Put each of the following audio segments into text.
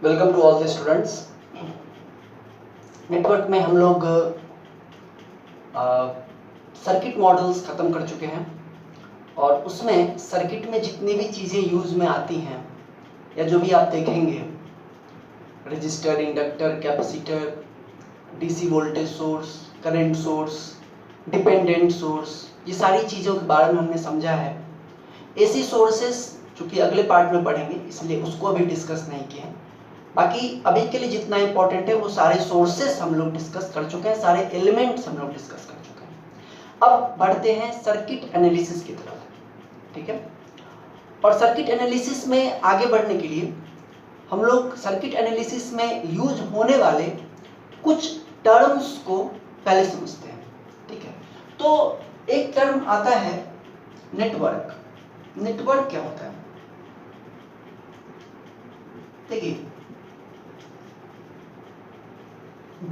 Welcome to all the students. Network में हम लोग सर्किट मॉडल्स ख़त्म कर चुके हैं और उसमें सर्किट में जितनी भी चीज़ें यूज़ में आती हैं या जो भी आप देखेंगे, register, inductor, capacitor, DC voltage source, current source, dependent source, ये सारी चीज़ों के बारे में हमने समझा है। एसी सोर्सेस चूँकि अगले पार्ट में पढ़ेंगे इसलिए उसको अभी डिस्कस नहीं किए हैं। बाकी अभी के लिए जितना इंपॉर्टेंट है वो सारे सोर्सेस हम लोग डिस्कस कर चुके हैं, सारे एलिमेंट्स हम लोग डिस्कस कर चुके हैं। अब बढ़ते हैं सर्किट एनालिसिस की तरफ, ठीक है। और सर्किट एनालिसिस में आगे बढ़ने के लिए हम लोग सर्किट एनालिसिस में यूज होने वाले कुछ टर्म्स को पहले समझते हैं, ठीक है। तो एक टर्म आता है नेटवर्क। नेटवर्क क्या होता है? देखिए,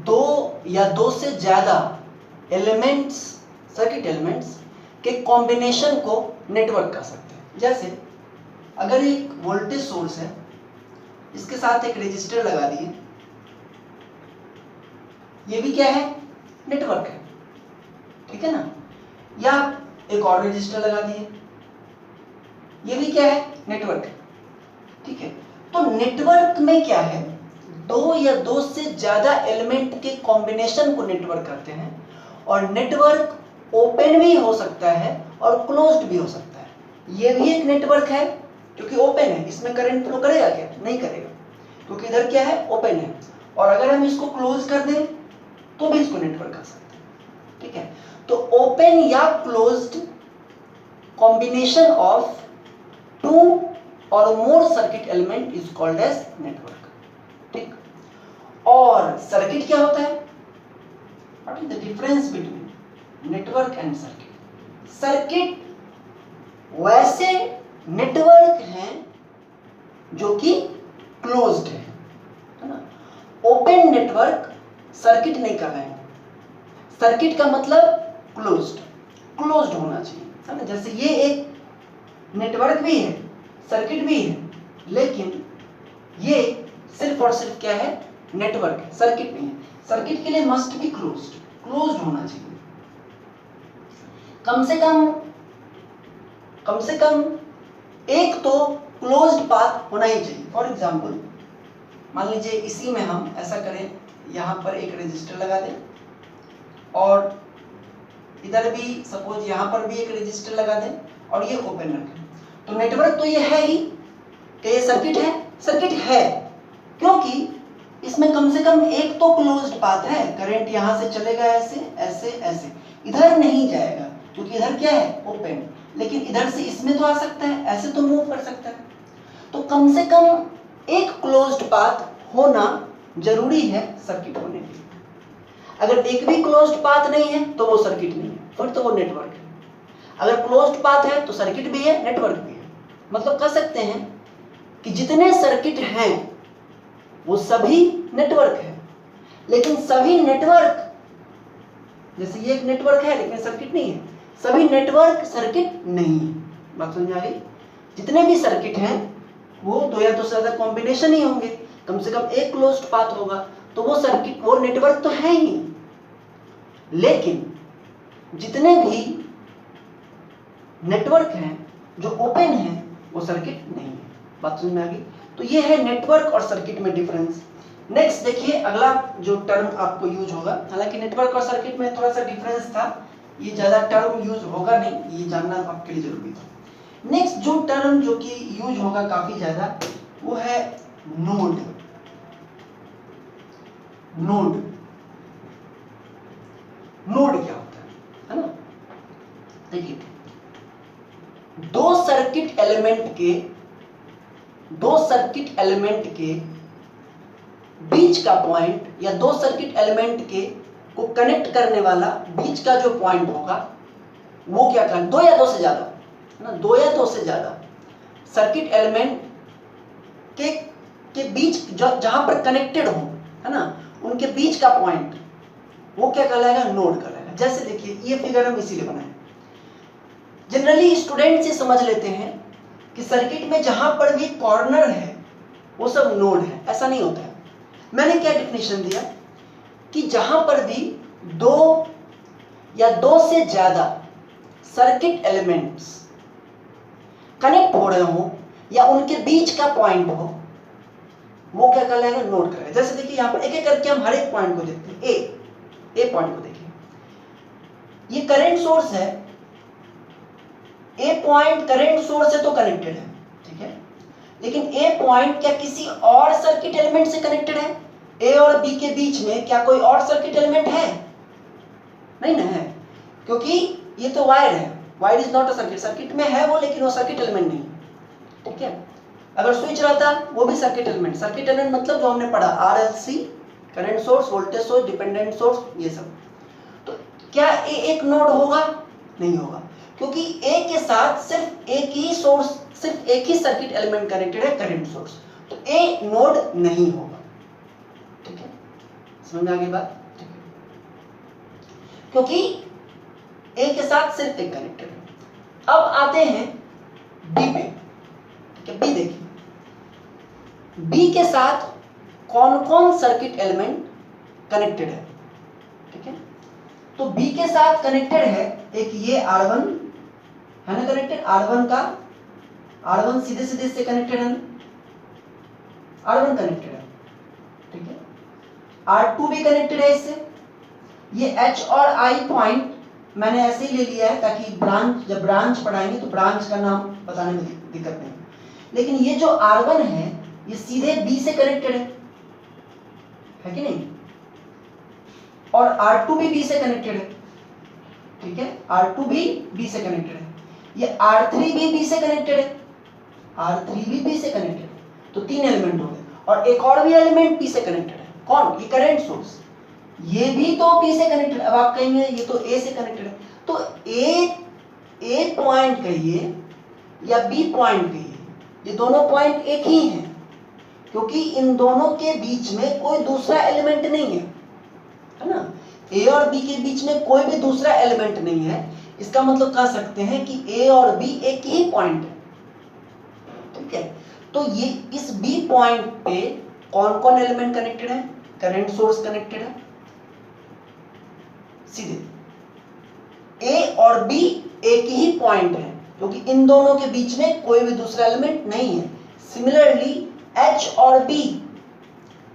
दो या दो से ज्यादा एलिमेंट्स, सर्किट एलिमेंट्स के कॉम्बिनेशन को नेटवर्क कह सकते हैं। जैसे अगर एक वोल्टेज सोर्स है, इसके साथ एक रेजिस्टर लगा दिए, ये भी क्या है? नेटवर्क है, ठीक है ना। या एक और रेजिस्टर लगा दिए, ये भी क्या है? नेटवर्क है, ठीक है। तो नेटवर्क में क्या है? दो या दो से ज्यादा एलिमेंट के कॉम्बिनेशन को नेटवर्क कहते हैं। और नेटवर्क ओपन भी हो सकता है और क्लोज्ड भी हो सकता है। ये भी एक नेटवर्क है क्योंकि ओपन है, इसमें करंट फ्लो करेगा क्या? नहीं करेगा, क्योंकि इधर क्या है? ओपन है। और अगर हम इसको क्लोज कर दें तो भी इसको नेटवर्क कह सकते हैं, ठीक है। तो ओपन या closed combination of two or more circuit element is called as network, ठीक। और सर्किट क्या होता है? What is the difference between network and circuit? Circuit वैसे नेटवर्क हैं जो कि क्लोज्ड है ना। ओपन नेटवर्क सर्किट नहीं कर रहे हैं। सर्किट का मतलब क्लोज्ड, क्लोज्ड होना चाहिए, है ना। जैसे ये एक नेटवर्क भी है, सर्किट भी है, लेकिन ये सिर्फ और सिर्फ क्या है? नेटवर्क है, सर्किट नहीं है। सर्किट के लिए मस्ट बी क्लोज्ड, क्लोज्ड होना चाहिए। कम से कम एक तो क्लोज्ड पाथ होना ही चाहिए। फॉर एग्जांपल, मान लीजिए इसी में हम ऐसा करें, यहां पर एक रेजिस्टर लगा दें और इधर भी सपोज यहां पर भी एक रेजिस्टर लगा दें और ये ओपन रखें, तो नेटवर्क तो ये है ही कि ये सर्किट है। सर्किट है क्योंकि इसमें कम से कम एक तो क्लोज्ड पाथ है। करंट यहां से चलेगा ऐसे ऐसे ऐसे, इधर नहीं जाएगा क्योंकि इधर क्या है? ओपन। लेकिन इधर से इसमें तो आ सकता है, ऐसे तो मूव कर सकता है। तो कम से कम एक क्लोज्ड पाथ होना जरूरी है सर्किट होने के लिए। अगर एक भी क्लोज्ड पाथ नहीं है तो वो सर्किट नहीं है, फिर तो वो नेटवर्क है। अगर क्लोज्ड पाथ है तो सर्किट भी है, नेटवर्क भी है। मतलब कह सकते हैं कि जितने सर्किट हैं वो सभी नेटवर्क है। लेकिन सभी नेटवर्क, जैसे ये एक नेटवर्क है लेकिन सर्किट नहीं है, सभी नेटवर्क सर्किट नहीं है। बात समझ आ गई? जितने भी सर्किट हैं वो दो या दो से ज्यादा कॉम्बिनेशन ही होंगे, कम से कम एक क्लोज्ड पाथ होगा, तो वो सर्किट, वो नेटवर्क तो है ही। लेकिन जितने भी नेटवर्क हैं जो ओपन है वो सर्किट नहीं है। बात समझ में आ गई? तो ये है नेटवर्क और सर्किट में डिफरेंस। नेक्स्ट देखिए, अगला जो टर्म आपको यूज होगा, हालांकि नेटवर्क और सर्किट में थोड़ा सा डिफरेंस था, ये ज्यादा टर्म यूज होगा नहीं, ये जानना आपके लिए जरूरी था। नेक्स्ट जो टर्म जो कि यूज होगा काफी ज्यादा, वो है नोड। नोड, नोड क्या होता है ना? देखिए, दो सर्किट एलिमेंट के बीच का पॉइंट या दो सर्किट एलिमेंट के को कनेक्ट करने वाला बीच का जो पॉइंट होगा वो क्या कहते हैं? दो या दो से ज्यादा, है ना। दो या दो से ज्यादा सर्किट एलिमेंट के बीच जहां पर कनेक्टेड हो, है ना, उनके बीच का पॉइंट वो क्या कहलाएगा? नोड कहलाएगा। जैसे देखिए, ये फिगर हम इसीलिए बनाए, जनरली स्टूडेंट से समझ लेते हैं कि सर्किट में जहां पर भी कॉर्नर है वो सब नोड है, ऐसा नहीं होता है। मैंने क्या डेफिनेशन दिया कि जहां पर भी दो या दो से ज्यादा सर्किट एलिमेंट्स कनेक्ट हो रहे हो या उनके बीच का पॉइंट हो, वो क्या कर लेगा, नोड करेगा। जैसे देखिए यहां पर एक एक करके हम हर एक पॉइंट को देखते हैं। ए पॉइंट को देखिए, ये करंट सोर्स है, ए पॉइंट करंट सोर्स से तो कनेक्टेड है, ठीक है, लेकिन ए पॉइंट क्या किसी और सर्किट एलिमेंट से कनेक्टेड है? ए और बी के बीच में क्या कोई और सर्किट एलिमेंट है? नहीं ना है, क्योंकि ये तो वायर है, wire is not a circuit, circuit में है वो लेकिन वो सर्किट एलिमेंट नहीं, ठीक है। अगर स्विच रहता वो भी सर्किट एलिमेंट, सर्किट एलिमेंट मतलब जो हमने पढ़ा RLC, current source, voltage source, dependent source, ये सब। तो क्या ए एक नोड होगा? नहीं होगा, क्योंकि ए के साथ सिर्फ एक ही सोर्स, सिर्फ एक ही सर्किट एलिमेंट कनेक्टेड है, करंट सोर्स, तो ए नोड नहीं होगा, ठीक है। समझ में आ गई बात? ठीक है, क्योंकि ए के साथ सिर्फ एक कनेक्टेड है। अब आते हैं बी पे, ठीक है। बी देखिए, बी के साथ कौन कौन सर्किट एलिमेंट कनेक्टेड है, ठीक है। तो बी के साथ कनेक्टेड है एक ये R1 है ना, कनेक्टेड R1 सीधे सीधे इससे कनेक्टेड है ना, R1 कनेक्टेड है, ठीक है। R2 भी कनेक्टेड है इससे। ये H और I पॉइंट मैंने ऐसे ही ले लिया है ताकि जब ब्रांच पढ़ाएंगे तो ब्रांच का नाम बताने में दिक्कत नहीं। लेकिन ये जो R1 है ये सीधे B से कनेक्टेड है कि नहीं, और R2 भी B से कनेक्टेड है, ठीक है। R2 भी B से कनेक्टेड है। ये R3 भी B से कनेक्टेड है, R3 भी B से कनेक्टेड है, तो तीन एलिमेंट हो गए। और एक और भी एलिमेंट B से कनेक्टेड है, कौन? ये करंट सोर्स, ये भी तो B से कनेक्टेड। अब आप कहेंगे ये तो A से कनेक्टेड है, तो A पॉइंट कहिए या B पॉइंट कहिए, ये दोनों पॉइंट एक ही हैं, क्योंकि इन दोनों के बीच में कोई दूसरा एलिमेंट नहीं है ना। A और B के बीच में कोई भी दूसरा एलिमेंट नहीं है, इसका मतलब कह सकते हैं कि A और B एक ही पॉइंट है, ठीक है। तो ये इस B पॉइंट पे कौन कौन एलिमेंट कनेक्टेड है? करंट सोर्स कनेक्टेड है सीधे। A और B एक ही पॉइंट है, क्योंकि इन दोनों के बीच में कोई भी दूसरा एलिमेंट नहीं है। सिमिलरली H और B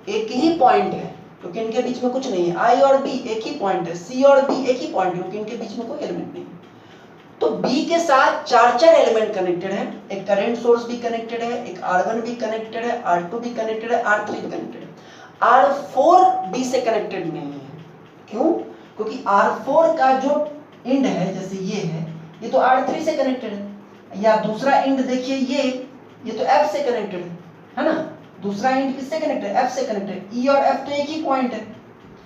एक ही पॉइंट है, क्योंकि इनके बीच में कुछ नहीं है। I और B एक ही पॉइंट है, C और B एक ही पॉइंट है, क्योंकि इनके बीच में कोई एलिमेंट नहीं है। तो B के साथ चार एलिमेंट कनेक्टेड है, एक करंट सोर्स भी कनेक्टेड है, एक R1 भी कनेक्टेड है, R2 भी कनेक्टेड है, R3 भी कनेक्टेड है। R4 B से कनेक्टेड नहीं है, क्यों? क्योंकि R4 का जो इंड है, जैसे ये है, ये तो R3 से कनेक्टेड है। या दूसरा इंड देखिए, ये तो F से कनेक्टेड है ना। दूसरा इंड किससे कनेक्टेड है? F से कनेक्टेड। E और F तो एक ही पॉइंट है,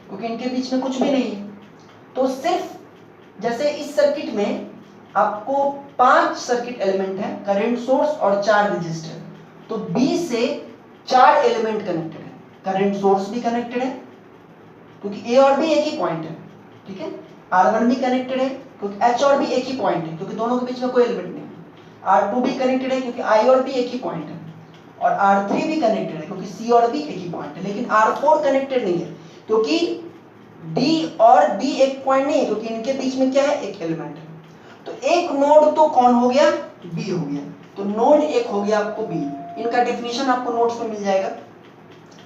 क्योंकि इनके बीच में कुछ भी नहीं है। तो सिर्फ जैसे इस सर्किट में आपको 5 सर्किट एलिमेंट है, करंट सोर्स और 4 रजिस्टर, तो B से 4 एलिमेंट कनेक्टेड है। करंट सोर्स भी कनेक्टेड है, क्योंकि A और B एक ही पॉइंट है, ठीक है। R1 भी कनेक्टेड है, क्योंकि H और B एक ही पॉइंट है, क्योंकि दोनों के बीच में कोई एलिमेंट नहीं है। R2 भी कनेक्टेड है, क्योंकि I और B एक ही पॉइंट है। और R3 भी कनेक्टेड है, क्योंकि C और B एक ही पॉइंट है। लेकिन R4 कनेक्टेड नहीं है, क्योंकि D और B एक पॉइंट नहीं है, क्योंकि इनके बीच में क्या है? एक एलिमेंट है। तो एक नोड तो कौन हो गया? B हो गया। तो नोड एक हो गया आपको B। इनका डेफिनेशन आपको नोट्स में मिल जाएगा,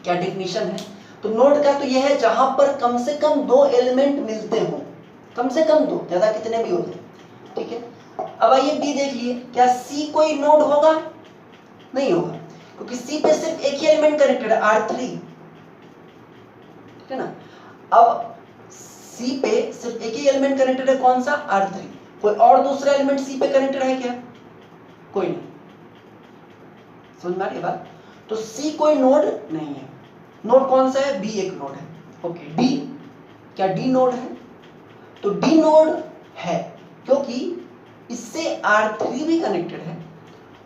क्या डेफिनेशन है। तो नोड का तो यह है जहां पर कम से कम 2 एलिमेंट मिलते हो, कम से कम 2, ज्यादा कितने भी हो जाए, ठीक है। अब आइए B देख लिए, क्या C कोई नोड होगा? नहीं होगा, क्योंकि C पे सिर्फ एक ही एलिमेंट कनेक्टेड है, R3, ठीक है ना। अब C पे सिर्फ एक ही एलिमेंट कनेक्टेड है, कौन सा? R3। कोई और दूसरा एलिमेंट C पे कनेक्टेड है क्या? कोई नहीं। समझ में आ रही बात? तो C कोई नोड नहीं है। नोड कौन सा है? B एक नोड है। ओके, D, क्या D नोड है? तो D नोड है, क्योंकि इससे R3 भी कनेक्टेड है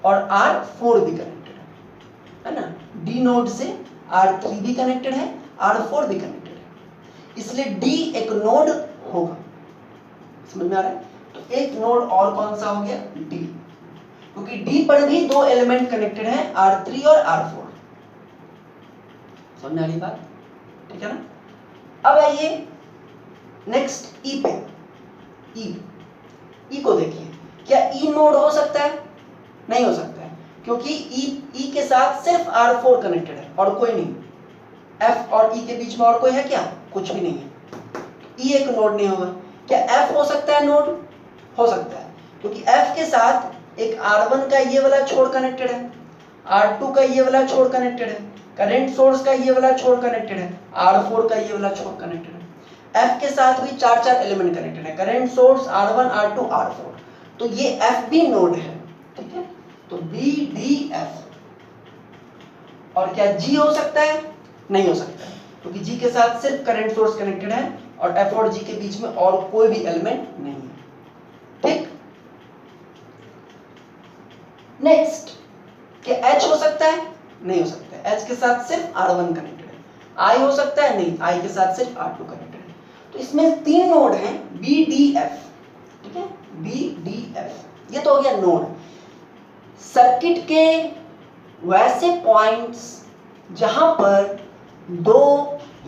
और R4 भी कनेक्टेड है ना। D नोड से R3 भी कनेक्टेड है, R4 भी कनेक्टेड है, इसलिए D एक नोड होगा। समझ में आ रहा है? तो एक नोड और कौन सा हो गया? D, क्योंकि D पर भी 2 एलिमेंट कनेक्टेड हैं, R3 और R4, समझ में आ रही बात? ठीक है ना। अब आइए नेक्स्ट ई पे। ई को देखिए, क्या ई नोड हो सकता है? नहीं हो सकता है, क्योंकि ई के साथ सिर्फ R4 कनेक्टेड है और कोई नहीं। F और E के बीच में और कोई है क्या? कुछ भी नहीं है। E एक नोड नहीं होगा। क्या F हो सकता है नोड? हो सकता है, क्योंकि F के साथ एक R1 का ये वाला छोर कनेक्टेड है, R2 का ये वाला छोर कनेक्टेड है, करंट सोर्स का ये वाला छोर कनेक्टेड है, R4 का ये वाला छोर कनेक्टेड है। F के साथ भी चार एलिमेंट कनेक्टेड है, current source R1, R2, R4। तो ये F भी नोड है। ठीक है, तो B, D, F। और क्या G हो सकता है? नहीं हो सकता है, क्योंकि G के साथ सिर्फ करंट सोर्स कनेक्टेड है और F और G के बीच में और कोई भी एलिमेंट नहीं है। ठीक, नेक्स्ट, क्या H हो सकता है? नहीं हो सकता है, H के साथ सिर्फ R1 कनेक्टेड है। I हो सकता है? नहीं, I के साथ सिर्फ R2 कनेक्टेड है। तो इसमें तीन नोड हैं, B, D, F। ठीक है, B, D, F, ये तो हो गया नोड। सर्किट के वैसे पॉइंट्स जहां पर दो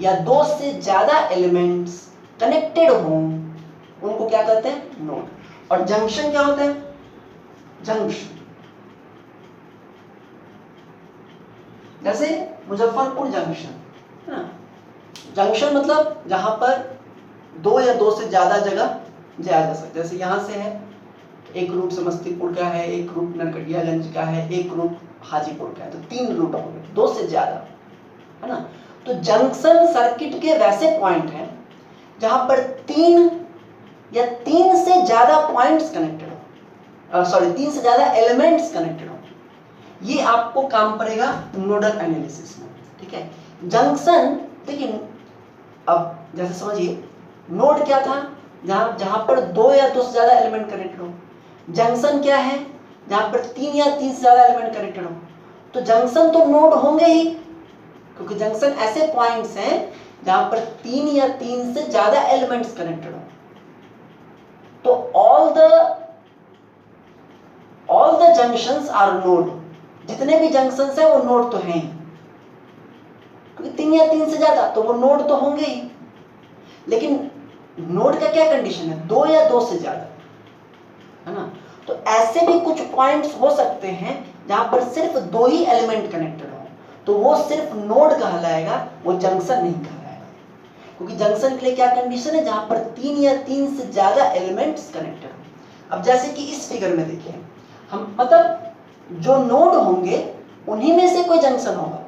या दो से ज्यादा एलिमेंट्स कनेक्टेड हों, उनको क्या कहते हैं? नोड। और जंक्शन क्या होता है? जंक्शन, जैसे मुजफ्फरपुर जंक्शन है ना। जंक्शन मतलब जहां पर दो या दो से ज्यादा जगह जाया जा सकता है। जैसे यहां से है, एक रूट समस्तीपुर का है, एक रूट नरकटियागंज का है, एक रूट हाजीपुर का है, तो तीन रूट हो गए, दो से ज्यादा, है ना। तो जंक्शन सर्किट के वैसे पॉइंट हैं जहां पर तीन या तीन से ज्यादा पॉइंट्स कनेक्टेड हो, सॉरी तीन से ज्यादा एलिमेंट्स कनेक्टेड हो। ये आपको काम पड़ेगा नोडल एनालिसिस में। ठीक है, जंक्शन, देखिए अब जैसे समझिए, नोड क्या था? जहां पर दो या दो से ज्यादा एलिमेंट कनेक्टेड हो। जंक्शन क्या है? जहां पर तीन या तीन से ज्यादा एलिमेंट कनेक्टेड हो। तो जंक्शन तो नोड होंगे ही, क्योंकि जंक्शन ऐसे पॉइंट्स हैं जहां पर तीन या तीन से ज्यादा एलिमेंट्स कनेक्टेड हो। तो all the junctions are node. जितने भी जंक्शंस हैं वो नोड तो हैं, क्योंकि तीन या तीन से ज्यादा तो वो नोड तो होंगे ही। लेकिन नोड का क्या कंडीशन है? दो या दो से ज्यादा, है ना। तो ऐसे भी कुछ पॉइंट्स हो सकते हैं जहां पर सिर्फ दो ही एलिमेंट कनेक्टेड हो, तो वो सिर्फ नोड कहलाएगा, वो जंक्शन नहीं कहलाएगा। क्योंकि जंक्शन के लिए क्या कंडीशन है? जहां पर तीन या तीन से ज्यादा एलिमेंट्स कनेक्टेड हो। अब जैसे कि इस फिगर में देखिए, हम मतलब जो नोड होंगे उन्हीं में से कोई जंक्शन होगा,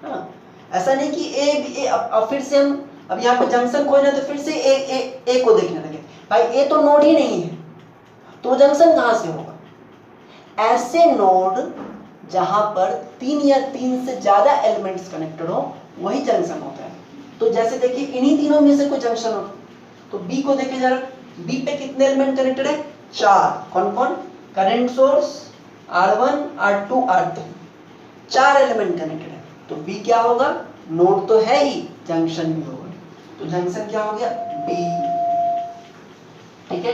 है ना। ऐसा नहीं कि ए अब फिर से हम अब यहाँ पे जंक्शन खोजना तो फिर से ए को देखने लगे, भाई ए तो नोड ही नहीं है, तो जंक्शन कहां से होगा? ऐसे नोड जहां पर तीन या तीन से ज्यादा एलिमेंट्स कनेक्टेड हो, वही जंक्शन होता है। तो जैसे देखिए, इन्हीं तीनों में से कोई जंक्शन हो, तो बी को देखिए जरा, बी पे कितने एलिमेंट कनेक्टेड है? चार। कौन कौन? Current source R1, R2, R3, चार एलिमेंट कनेक्टेड है। तो बी क्या होगा? नोड तो है ही, जंक्शन भी होगा। तो जंक्शन क्या हो गया? बी। ठीक है,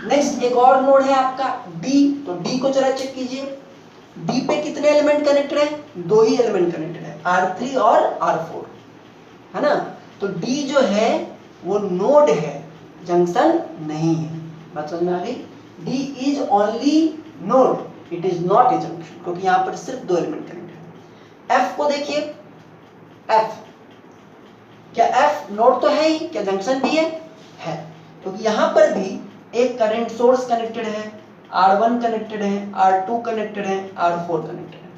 नेक्स्ट एक और नोड है आपका डी। तो डी को जरा चेक कीजिए, डी पे कितने एलिमेंट कनेक्टेड है? दो ही एलिमेंट कनेक्टेड है, R3 और R4, है ना। तो डी जो है वो नोड है, जंक्शन नहीं है। बात समझ में आ गई? D is only node, it is not a junction, क्योंकि यहां पर सिर्फ दो एलिमेंट कनेक्टेड है। एफ को देखिए, एफ, क्या एफ नोड तो है ही, क्या जंक्शन भी है? है, क्योंकि यहां पर भी एक करंट सोर्स कनेक्टेड है, R1 कनेक्टेड है, R2 कनेक्टेड है, R4 कनेक्टेड है।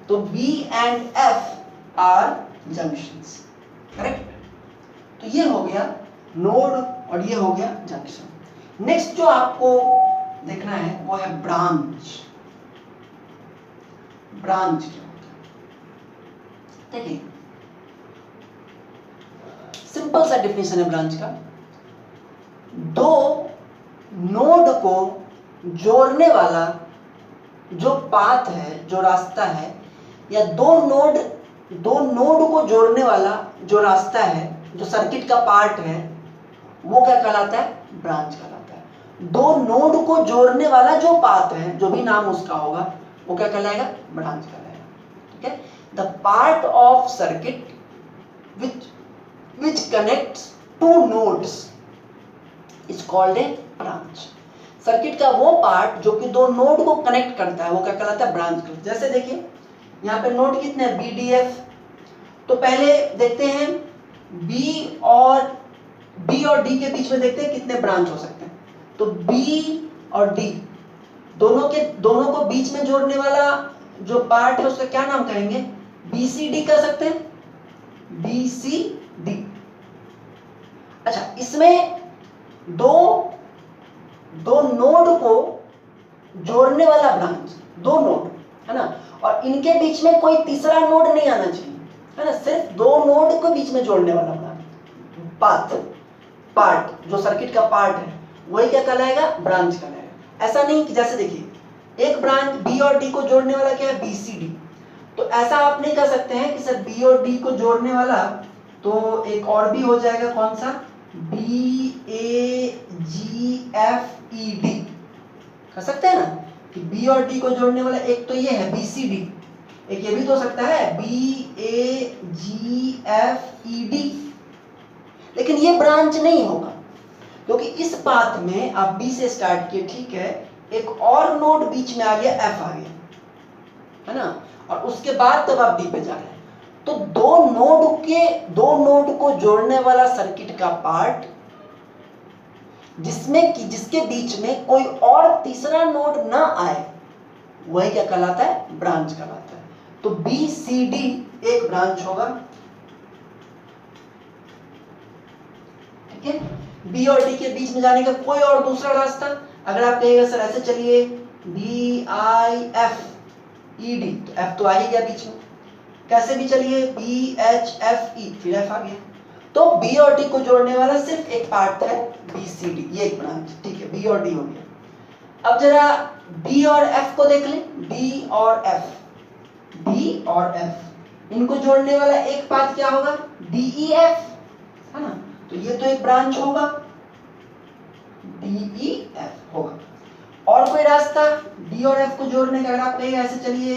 तो B and F are junctions, correct. तो ये हो गया नोड और ये हो गया जंक्शन। नेक्स्ट जो आपको देखना है वो है ब्रांच। ब्रांच क्या होता है? देखिए, सिंपल सा डेफिनेशन है ब्रांच का। दो नोड को जोड़ने वाला जो पाथ है, जो रास्ता है, या दो नोड को जोड़ने वाला जो रास्ता है, जो सर्किट का पार्ट है, वो क्या कहलाता है? ब्रांच कहलाता है। दो नोड को जोड़ने वाला जो पाथ है, जो भी नाम उसका होगा, वो क्या कहलाएगा? ब्रांच कहलाएगा। ठीक है, the part of circuit which connects two nodes is called a branch. Circuit का वो पार्ट जो कि दो नोड को कनेक्ट करता है वो क्या कहलाता है? ब्रांच कहलाता है। जैसे देखिए यहाँ पे नोड कितने हैं? BDF। तो पहले देखते हैं B और D के बीच में देखते हैं कितने ब्रांच हो सकते हैं। तो B और D दोनों को बीच में जोड़ने वाला जो पार्ट है उसका क्या नाम कहेंगे? BCD कह सकते हैं, BCD। अच्छा, इसमें दो नोड को जोड़ने वाला ब्रांच, दो नोड है ना, और इनके बीच में कोई तीसरा नोड नहीं आना चाहिए, है ना, सिर्फ दो नोड को बीच में जोड़ने वाला ब्रांच, पार्ट जो सर्किट का पार्ट है वही क्या कहलाएगा? ब्रांच कहलाएगा। ऐसा नहीं कि जैसे देखिए एक ब्रांच B और D को जोड़ने वाला क्या है? BCD। तो ऐसा आप नहीं कह सकते हैं कि सर B और D को जोड़ने वाला तो एक और भी हो जाएगा, कौन सा? BAGFED कह सकते हैं ना कि B और D को जोड़ने वाला एक तो ये है BCD, एक ये भी तो हो सकता है BAGFED, लेकिन ये ब्रांच नहीं होगा क्योंकि इस पाथ में आप B से स्टार्ट किए, ठीक है, एक और नोड बीच में आ गया, F आ गया, है ना, और उसके बाद तब आप D पे जा रहे हैं। तो दो नोड को जोड़ने वाला सर्किट का पार्ट जिसके बीच में कोई और तीसरा नोड ना आए वही क्या कहलाता है? ब्रांच कहलाता है। तो BCD एक ब्रांच होगा, ठीक है। B और D के बीच में जाने का कोई और दूसरा रास्ता, अगर आप कहिएगा सर ऐसे चलिए BIFED, तो F तो आ ही गया बीच में, कैसे भी चलिए BHFE, फिर F आ गया। तो B और D को जोड़ने वाला सिर्फ एक पार्ट है BCD, ये एक ब्रांच, ठीक है, B और D हो गया। अब जरा D और F को देख लें, D और F इनको जोड़ने वाला एक पार्ट क्या होगा? DEF, है ना, तो ये तो एक ब्रांच होगा, DEF होगा। और कोई रास्ता D और F को जोड़ने का? अगर आप कहेंगे ऐसे चलिए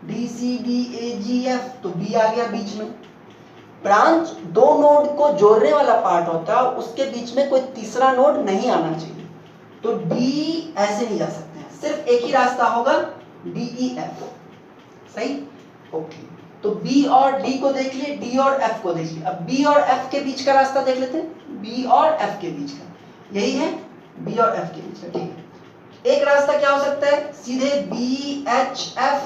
DCDAGF, तो B आ गया बीच में। ब्रांच दो नोड को जोड़ने वाला पार्ट होता है, उसके बीच में कोई तीसरा नोड नहीं आना चाहिए, तो D ऐसे नहीं जा सकते हैं, सिर्फ एक ही रास्ता होगा DEF, सही, ओके। तो B और D को देख लिए, D और F को देख लिए। अब B और F के बीच का रास्ता देख लेते हैं, B और F के बीच का, यही है B और F के बीच का, ठीक है। एक रास्ता क्या हो सकता है? सीधे BHF,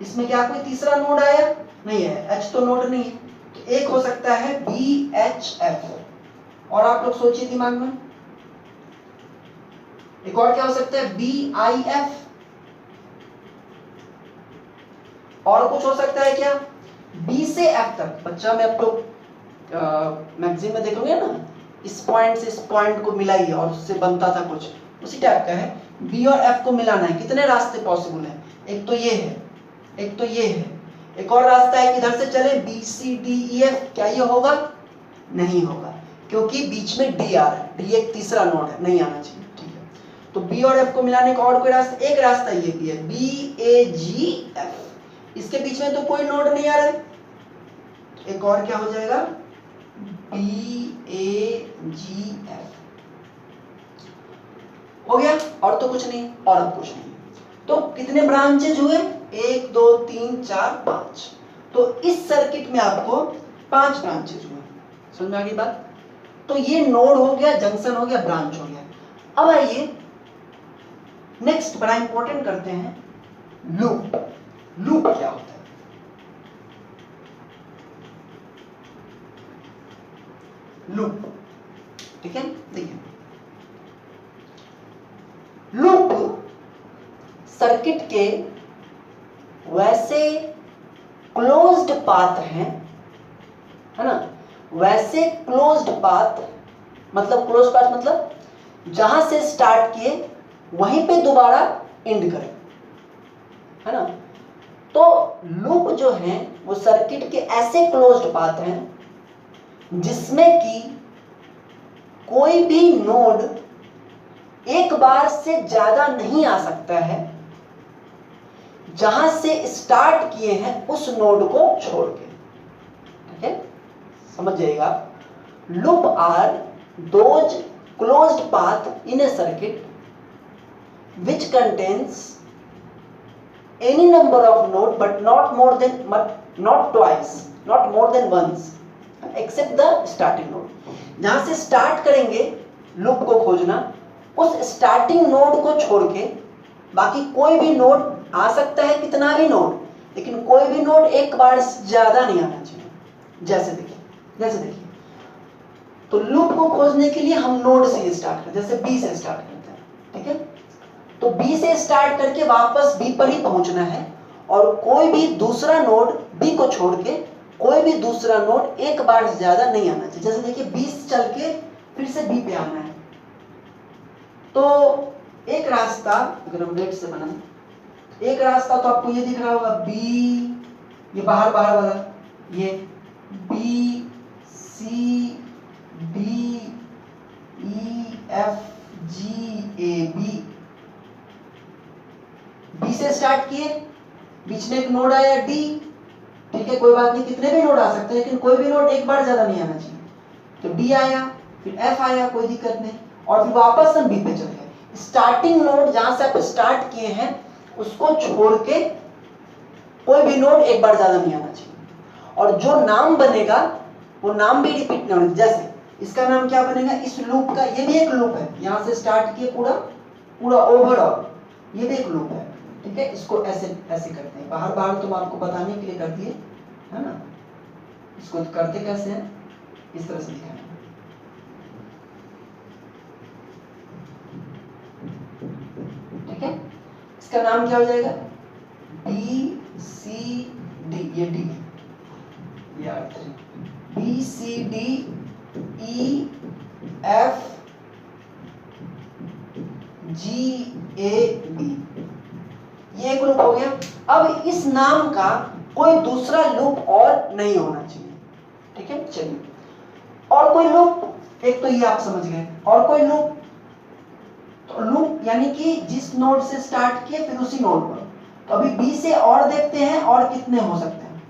इसमें क्या कोई तीसरा नोड आया? नहीं है, H तो नोड नहीं है, तो एक हो सकता है BHF। और आप लोग सोचिए दिमाग में, एक और क्या हो सकता है? BIF। और कुछ हो सकता है क्या? B से F तक, बच्चा में आप लोग मैगजीन में देखोगे ना, इस पॉइंट से इस पॉइंट को मिलाइए और उससे बनता था कुछ, उसी टाइप का है। B और F को मिलाना है, कितने रास्ते पॉसिबल हैं? एक तो ये है, एक तो ये है, एक और रास्ता है कि इधर से चले BCDEF, क्या ये होगा? नहीं होगा, क्योंकि बीच में D आ रहा है, D एक तीसरा नोड है, नहीं आना चाहिए, ठीक है। तो B और F को मिलाने का और कोई रास्ता? एक रास्ता ये भी है BAGF, इसके बीच में तो कोई नोड नहीं आ रहा है, एक और क्या हो जाएगा? BAGF हो गया, और तो कुछ नहीं, और अब कुछ नहीं। तो कितने ब्रांचेज हुए? 1 2 3 4 5। तो इस सर्किट में आपको 5 ब्रांचेज हुए, समझ में आ गई बात? तो ये नोड हो गया, जंक्शन हो गया, ब्रांच हो गया। अब आइए नेक्स्ट बड़ा इंपॉर्टेंट करते हैं, लूप। लूप क्या होता है? लूप, ठीक है, देखिए लूप सर्किट के वैसे क्लोज्ड पाथ हैं, है ना, वैसे क्लोज्ड पाथ, मतलब क्लोज्ड पाथ मतलब जहां से स्टार्ट किए वहीं पे दोबारा एंड करें, है ना। तो लूप जो है वो सर्किट के ऐसे क्लोज्ड पाथ हैं जिसमें कि कोई भी नोड एक बार से ज्यादा नहीं आ सकता है, जहां से स्टार्ट किए हैं उस नोड को छोड़ के, ठीक है। समझ जाइएगा, loop are those closed path in a circuit which contains any number of node but not more than not twice, not more than once except the starting node। जहां से स्टार्ट करेंगे लूप को खोजना, उस स्टार्टिंग नोड को छोड़ के बाकी कोई भी नोड आ सकता है, कितना भी नोड, लेकिन कोई भी नोड एक बार ज्यादा नहीं आना चाहिए। जैसे देखिए तो लूप को खोजने के लिए हम नोड से स्टार्ट करते हैं, जैसे बी से स्टार्ट करते हैं, ठीक है। तो बी से स्टार्ट करके वापस बी पर ही पहुंचना है और कोई भी दूसरा नोड बी को छोड़ के कोई भी दूसरा नोड एक बार से ज्यादा नहीं आना चाहिए। जैसे देखिए 20 चल के फिर से बी पे आना है, तो एक रास्ता अगर हम रेड से बनाएं, एक रास्ता तो आपको ये दिख रहा होगा बी, ये बाहर वाला, ये B C D E F G A B, B से स्टार्ट किए, बीच में एक नोड आया डी, ठीक है, कोई बात नहीं, कितने भी नोड आ सकते हैं लेकिन कोई भी नोड एक बार ज्यादा नहीं आना चाहिए। तो डी आया, फिर एफ आया, कोई दिक्कत नहीं, और फिर वापस हम बी पे चले गए। स्टार्टिंग नोड जहां से आप स्टार्ट किए हैं उसको छोड़ के कोई भी नोड एक बार ज्यादा नहीं आना चाहिए, और जो नाम बनेगा वो नाम भी रिपीट नहीं होना। जैसे इसका नाम क्या बनेगा, इस लूप का, ये भी एक लूप है, यहां से स्टार्ट किए पूरा ओवरऑल, ये भी एक लूप है, ठीक है। इसको ऐसे करते हैं, बाहर तुम आपको बताने के लिए कर दिए है ना। इसको करते कैसे हैं, इस तरह से दिखाएंगे, ठीक है। इसका नाम क्या हो जाएगा, बी सी डी, ये डी है, ये R3, B C D E F G A B, ये एक लूप हो गया। अब इस नाम का कोई दूसरा लूप और नहीं होना चाहिए, ठीक है। चलिए, और कोई लूप, एक तो ये आप समझ गए, और कोई लूप, तो लूप यानी कि जिस नोड से स्टार्ट किए फिर उसी नोड पर। तो अभी बी से और देखते हैं और कितने हो सकते हैं।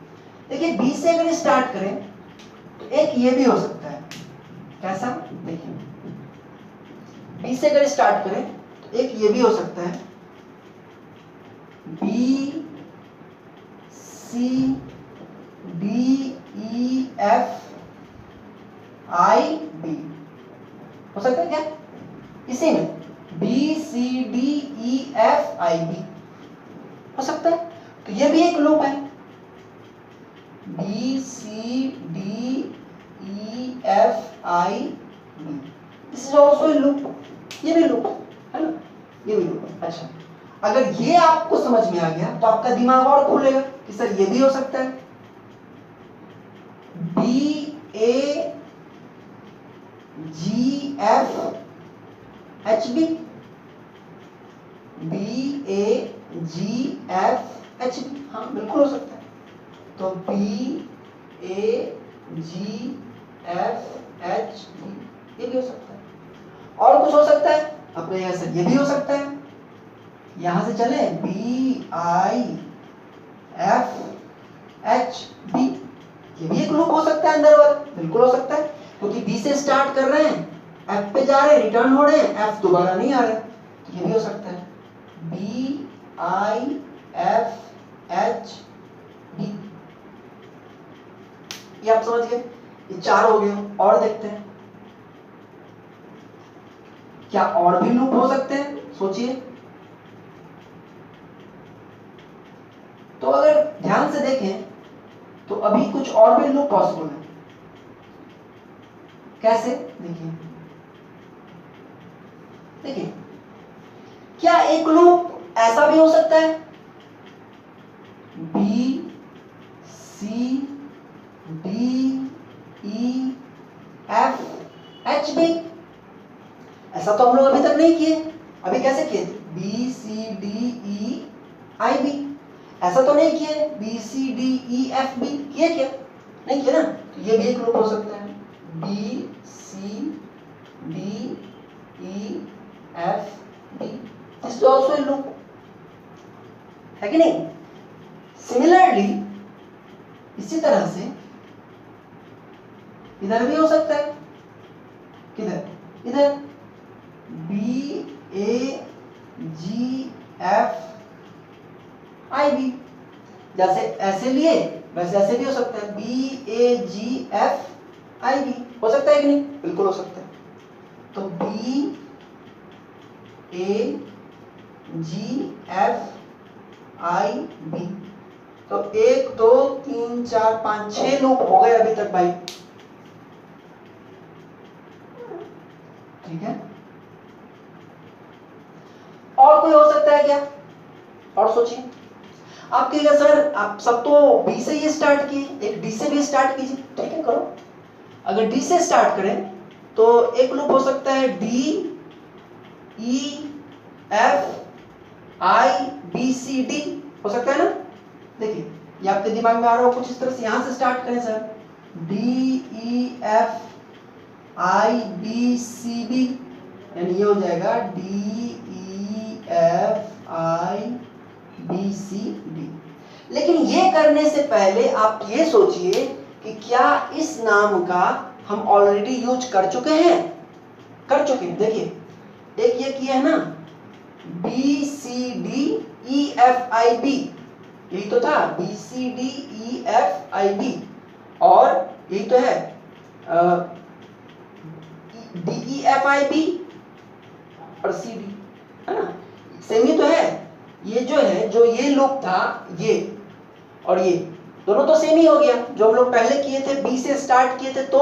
देखिए बी से अगर स्टार्ट करें तो एक ये भी हो सकता है, कैसा, देखिए बी से अगर स्टार्ट करें तो एक ये भी हो सकता है, B C D E F I B हो सकता है क्या, इसी में B C D E F I B हो सकता है। तो ये भी एक लूप है, B C D E F I B, this is also a loop, ये भी लूप है ना, ये भी लूप है। अच्छा, अगर ये आपको समझ में आ गया तो आपका दिमाग और खुलेगा कि सर ये भी हो सकता है, B A G F H B, B A G F H B, हाँ बिल्कुल हो सकता है। तो B A G F H B, ये भी हो सकता है। और कुछ हो सकता है अपने यहां से, ये भी हो सकता है, यहां से चले B I F H B, ये भी एक लूप हो सकता है अंदर वाला, बिल्कुल हो सकता है, क्योंकि बी से स्टार्ट कर रहे हैं, एफ पे जा रहे हैं, रिटर्न हो रहे हैं, एफ दोबारा नहीं आ रहे, तो ये भी हो सकता है, B I F H B, ये आप समझ गए, ये चार हो गए। और देखते हैं क्या और भी लूप हो सकते हैं, सोचिए। तो अगर ध्यान से देखें तो अभी कुछ और भी लूप पॉसिबल है, कैसे, देखिए क्या एक लूप ऐसा भी हो सकता है, B C D E F H B, ऐसा तो हम लोग अभी तक नहीं किए, अभी कैसे किए, B C D E I B, ऐसा तो नहीं किए, B C D E F B, किए क्या, नहीं किए ना, तो ये भी एक लूप हो सकता है, B C D E F B, this is also a loop, है कि नहीं। सिमिलरली इसी तरह से इधर भी हो सकता है, किधर, इधर B A G F I B, जैसे ऐसे लिए वैसे ऐसे भी हो सकता है, B A G F I B, हो सकता है कि नहीं? बिल्कुल हो सकता है। तो B A G F I B, तो 1 2 3 4 5 6 लूप हो गए अभी तक भाई, ठीक है। और कोई हो सकता है क्या? और सोचिए। आप कहिएगा सर आप सब तो बी से ही स्टार्ट किए, एक डी से भी स्टार्ट कीजिए, ठीक है करो। अगर डी से स्टार्ट करें तो एक लूप हो सकता है D E F I B C D, हो सकता है ना। देखिए ये आपके दिमाग में आ रहा हो कुछ इस तरह से, यहां से स्टार्ट करें sir, D E F I B C B, यानी ये हो जाएगा D E F I B C D. लेकिन ये करने से पहले आप ये सोचिए कि क्या इस नाम का हम ऑलरेडी यूज कर चुके हैं? कर चुके हैं। देखिए एक ये किया है ना, B C D E F I B, यही तो था, B C D E F I B, और यही तो है D E F I B और सी डी, है ना, सेम ही तो है। ये जो है, जो ये लूप था, ये और ये दोनों तो सेम ही हो गया, जो हम लोग पहले किए थे, बी से स्टार्ट किए थे तो,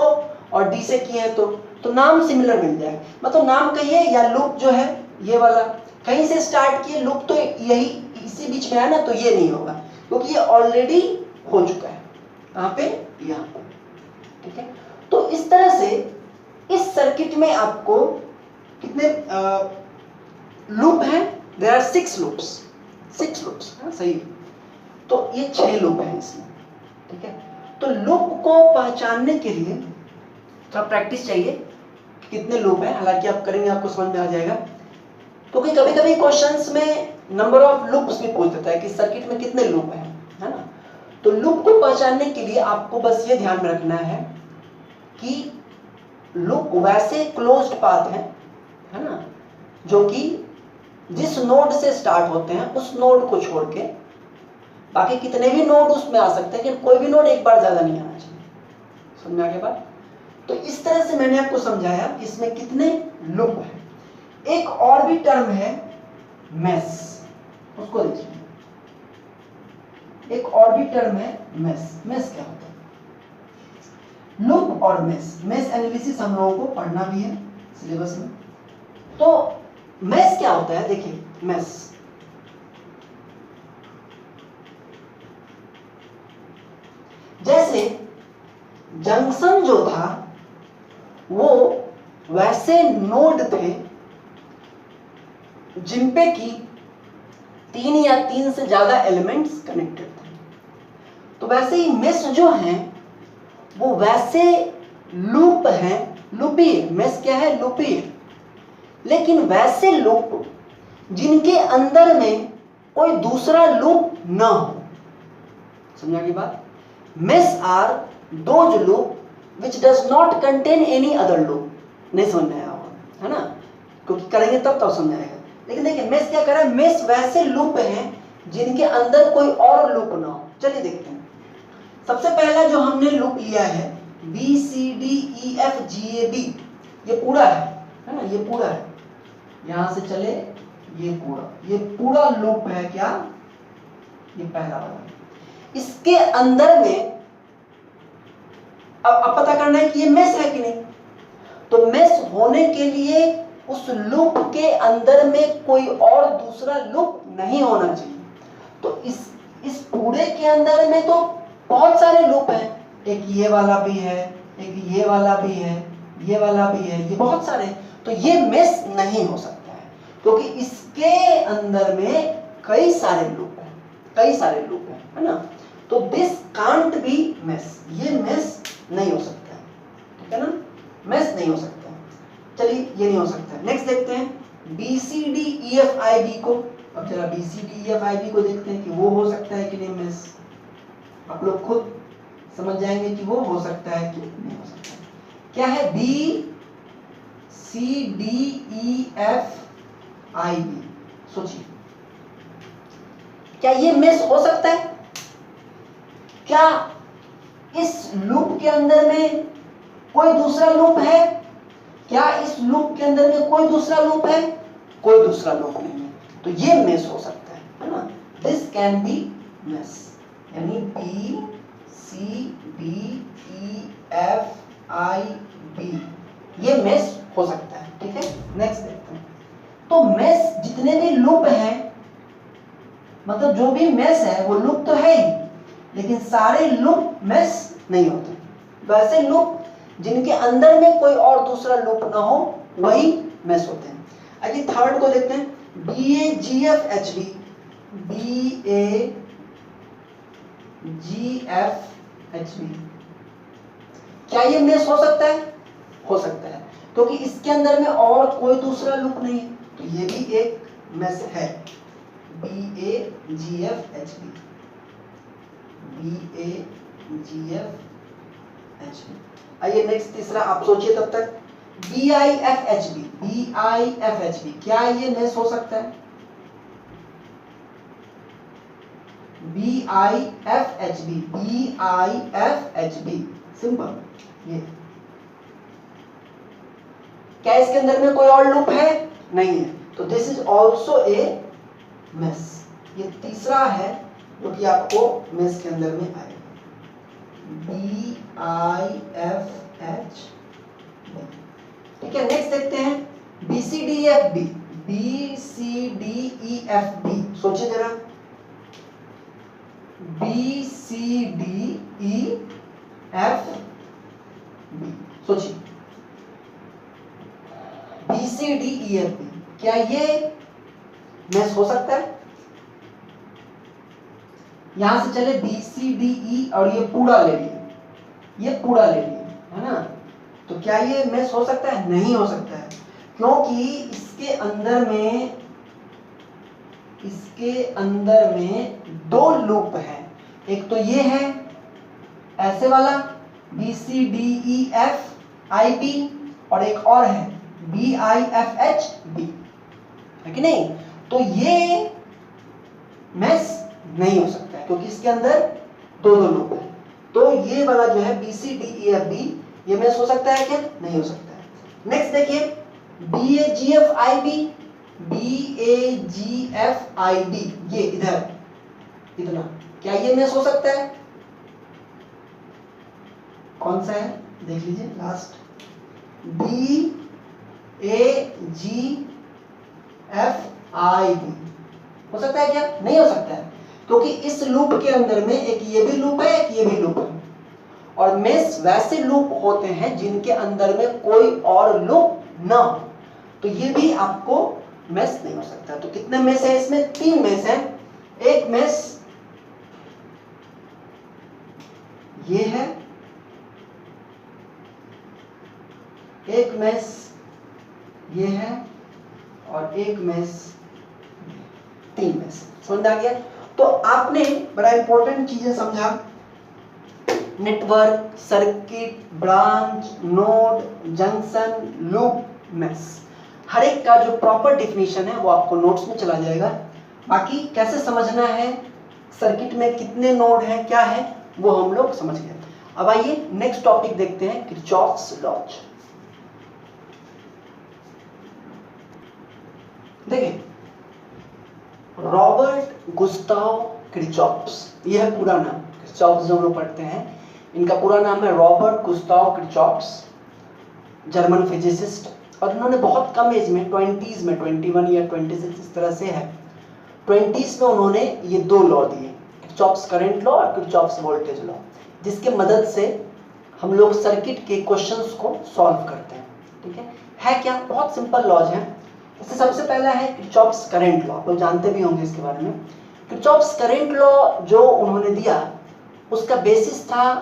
और डी से किए हैं तो नाम सिमिलर मिल जाएगा। मतलब नाम कहिए या लूप जो है ये वाला, कहीं से स्टार्ट किए लूप तो यही इसी बीच में है ना, तो ये नहीं होगा क्योंकि ये ऑलरेडी हो चुका है। कहाँ पे? यहाँ पे, ठीक है। तो इस तरह से इस सर्किट में आपको कितने लूप हैं? देयर आर 6 लूप्स, 6 लूप्स, सही। तो ये 6 लूप हैं इसमें, ठीक है। तो लूप को पहचानने के लिए थोड़ा प्रैक्टिस चाहिए, कितने लूप हैं, हालांकि आप करेंगे आपको समझ में आ जाएगा। क्योंकि कभी कभी क्वेश्चंस में नंबर ऑफ लूप्स भी पूछ देता है कि सर्किट में कितने लूप हैं, है ना। तो लूप को पहचानने के लिए आपको बस ये ध्यान में रखना है कि लूप वैसे क्लोज्ड पाथ है ना, जो कि जिस नोड से स्टार्ट होते हैं उस नोड को छोड़ के बाकी कितने भी नोड उसमें आ सकते हैं, लेकिन कोई भी नोड एक बार ज्यादा नहीं आना चाहिए। समझ में आ गया बात? तो इस तरह से मैंने आपको समझाया कि इसमें कितने लूप हैं। एक और भी टर्म है मेस, उसको देखिए। एक और भी टर्म है मेस। मेस क्या होता है? लूप और मेस, मेस एनालिसिस हम लोगों को पढ़ना भी है सिलेबस में। तो मेस क्या होता है? देखिए मेस, जैसे जंक्शन जो था वो वैसे नोड थे जिन पे की 3 या 3 से ज्यादा एलिमेंट्स कनेक्टेड थे। तो वैसे ही मेस जो हैं वो वैसे लूप हैं, लूपी है। मेस क्या है? लूपी है। लेकिन वैसे लूप जिनके अंदर में कोई दूसरा लूप ना हो। समझा की बात? Mesh are those loop which does not contain any other loop। नहीं समझ में आया होगा, है ना, क्योंकि करेंगे तब समझ आएगा। लेकिन देखिए मेस क्या कर रहा है? मेस वैसे लूप हैं जिनके अंदर कोई और लूप ना हो। चलिए देखते हैं। सबसे पहला जो हमने लूप लिया है B C D E F G A B, ये पूरा है ना, ये पूरा है। यहां से चले ये पूरा लूप है क्या? ये पहला वाला। इसके अंदर में अब पता करना है कि ये मेस है कि नहीं। तो मेस होने के लिए उस लूप के अंदर में कोई और दूसरा लूप नहीं होना चाहिए। तो इस पूरे के अंदर में तो बहुत सारे लूप हैं, एक ये वाला भी है, एक ये वाला भी है, ये वाला भी है, ये बहुत सारे। तो ये मेस नहीं हो सकता है क्योंकि इसके अंदर में कई सारे लूप हैं, कई सारे लूप हैं, है ना। तो दिस कांट बी मेस, ये मेस नहीं हो सकता है, ठीक है ना, मेस नहीं हो सकता है। चलिए ये नहीं हो सकता है। नेक्स्ट देखते हैं B C D E F I B को। अब जरा B C D E F I B को देखते हैं कि वो हो सकता है कि नहीं मेस। आप लोग खुद समझ जाएंगे कि वो हो सकता है कि नहीं हो सकता है। क्या है? B C D E F I B. सोचिए, क्या ये मेस हो सकता है? क्या इस लूप के अंदर में कोई दूसरा लूप है? क्या इस लूप के अंदर में कोई दूसरा लूप है? कोई दूसरा लूप नहीं है, तो ये मेस हो सकता है ना? दिस कैन बी मेस, यानी B C D E F I B, ये मेस हो सकता है। ठीक है, नेक्स्ट देखते हैं। तो मेस जितने भी लूप हैं, मतलब जो भी मेस है वो लूप तो है ही, लेकिन सारे लूप मेस नहीं होते। वैसे लूप जिनके अंदर में कोई और दूसरा लूप ना हो वही मेस होते हैं। आइए थर्ड को देखते हैं, B A G F H B. B A G F H B, क्या ये मेस हो सकता है? हो सकता है, क्योंकि इसके अंदर में और कोई दूसरा लूप नहीं है, तो ये भी एक मेस है। B A G F H B, B A G F H B. आइए नेक्स्ट तीसरा, आप सोचिए तब तक। B I F H B, B I F H B, क्या ये मेस हो सकता है? B I F H B, B I F H B, simple. ये क्या इसके अंदर में कोई और लूप है? नहीं है, तो this is also A mess. ये तीसरा है जो कि आपको मेस के अंदर में आएगा। B I F H B. ठीक है, नेक्स्ट देखते हैं, B C D F B. B C D E F B, सोचिए जरा। B C D E F B, सोचिए। B C D E F B, क्या ये मेस हो सकता है? यहां से चले बी सी डी ई और ये पूरा ले लिए, ये पूरा ले लिए, है ना? तो क्या ये मेस हो सकता है? नहीं हो सकता है, क्योंकि इसके अंदर में दो लूप हैं। एक तो ये है ऐसे वाला B C D E F I B, और एक और है B I F H B, है कि नहीं? तो ये मेस नहीं हो सकता है, क्योंकि इसके अंदर दो लूप है। तो ये वाला जो है B C D E F B, ये मेस हो सकता है क्या? नहीं हो सकता है। नेक्स्ट देखिए, B A G F I B. B A G F I B, ये इधर इतना, क्या ये मेस हो सकता है? कौन सा है देख लीजिए, last. B A G F I B हो सकता है क्या? नहीं हो सकता है, क्योंकि इस लूप के अंदर में एक ये भी लूप है, एक ये भी लूप है। और मेस वैसे लूप होते हैं जिनके अंदर में कोई और लूप ना हो, तो ये भी आपको मेस नहीं हो सकता। तो कितने मेस है इसमें? 3 मेस है। एक मेस ये है, एक मेस ये है, और एक मेस, 3 मेस। समझ आ गया? तो आपने बड़ा इंपॉर्टेंट चीजें समझा, network, circuit, branch, node, junction, loop, mesh. हर एक का जो प्रॉपर डेफिनेशन है वो आपको नोट्स में चला जाएगा। बाकी कैसे समझना है, सर्किट में कितने नोड हैं, क्या है, वो हम लोग समझ गए। अब आइए नेक्स्ट टॉपिक देखते हैं, किरचॉफ्स लॉज। देखिए, रॉबर्ट गुस्ताव किरचॉफ्स, यह है पूरा नाम। किरचॉफ्स जो हम लोग पढ़ते हैं, इनका पूरा नाम है Robert Gustav Kirchhoff's, German physicist. और इन्होंने बहुत कम एज में, 20s में, 21 या 26 इस तरह से है, 20s में उन्होंने ये 2 लॉ दिए, किरचॉफ्स करंट लॉ और किरचॉफ्स वोल्टेज लॉ, जिसके मदद से हम लोग सर्किट के क्वेश्चंस को सॉल्व करते हैं। ठीक है क्या? बहुत सिंपल लॉज है। इससे सबसे पहला है किरचॉफ्स करंट लॉ, आप लोग जानते भी होंगे इसके बारे में। किरचॉफ्स करंट लॉ जो उन्होंने दिया, उसका बेसिस था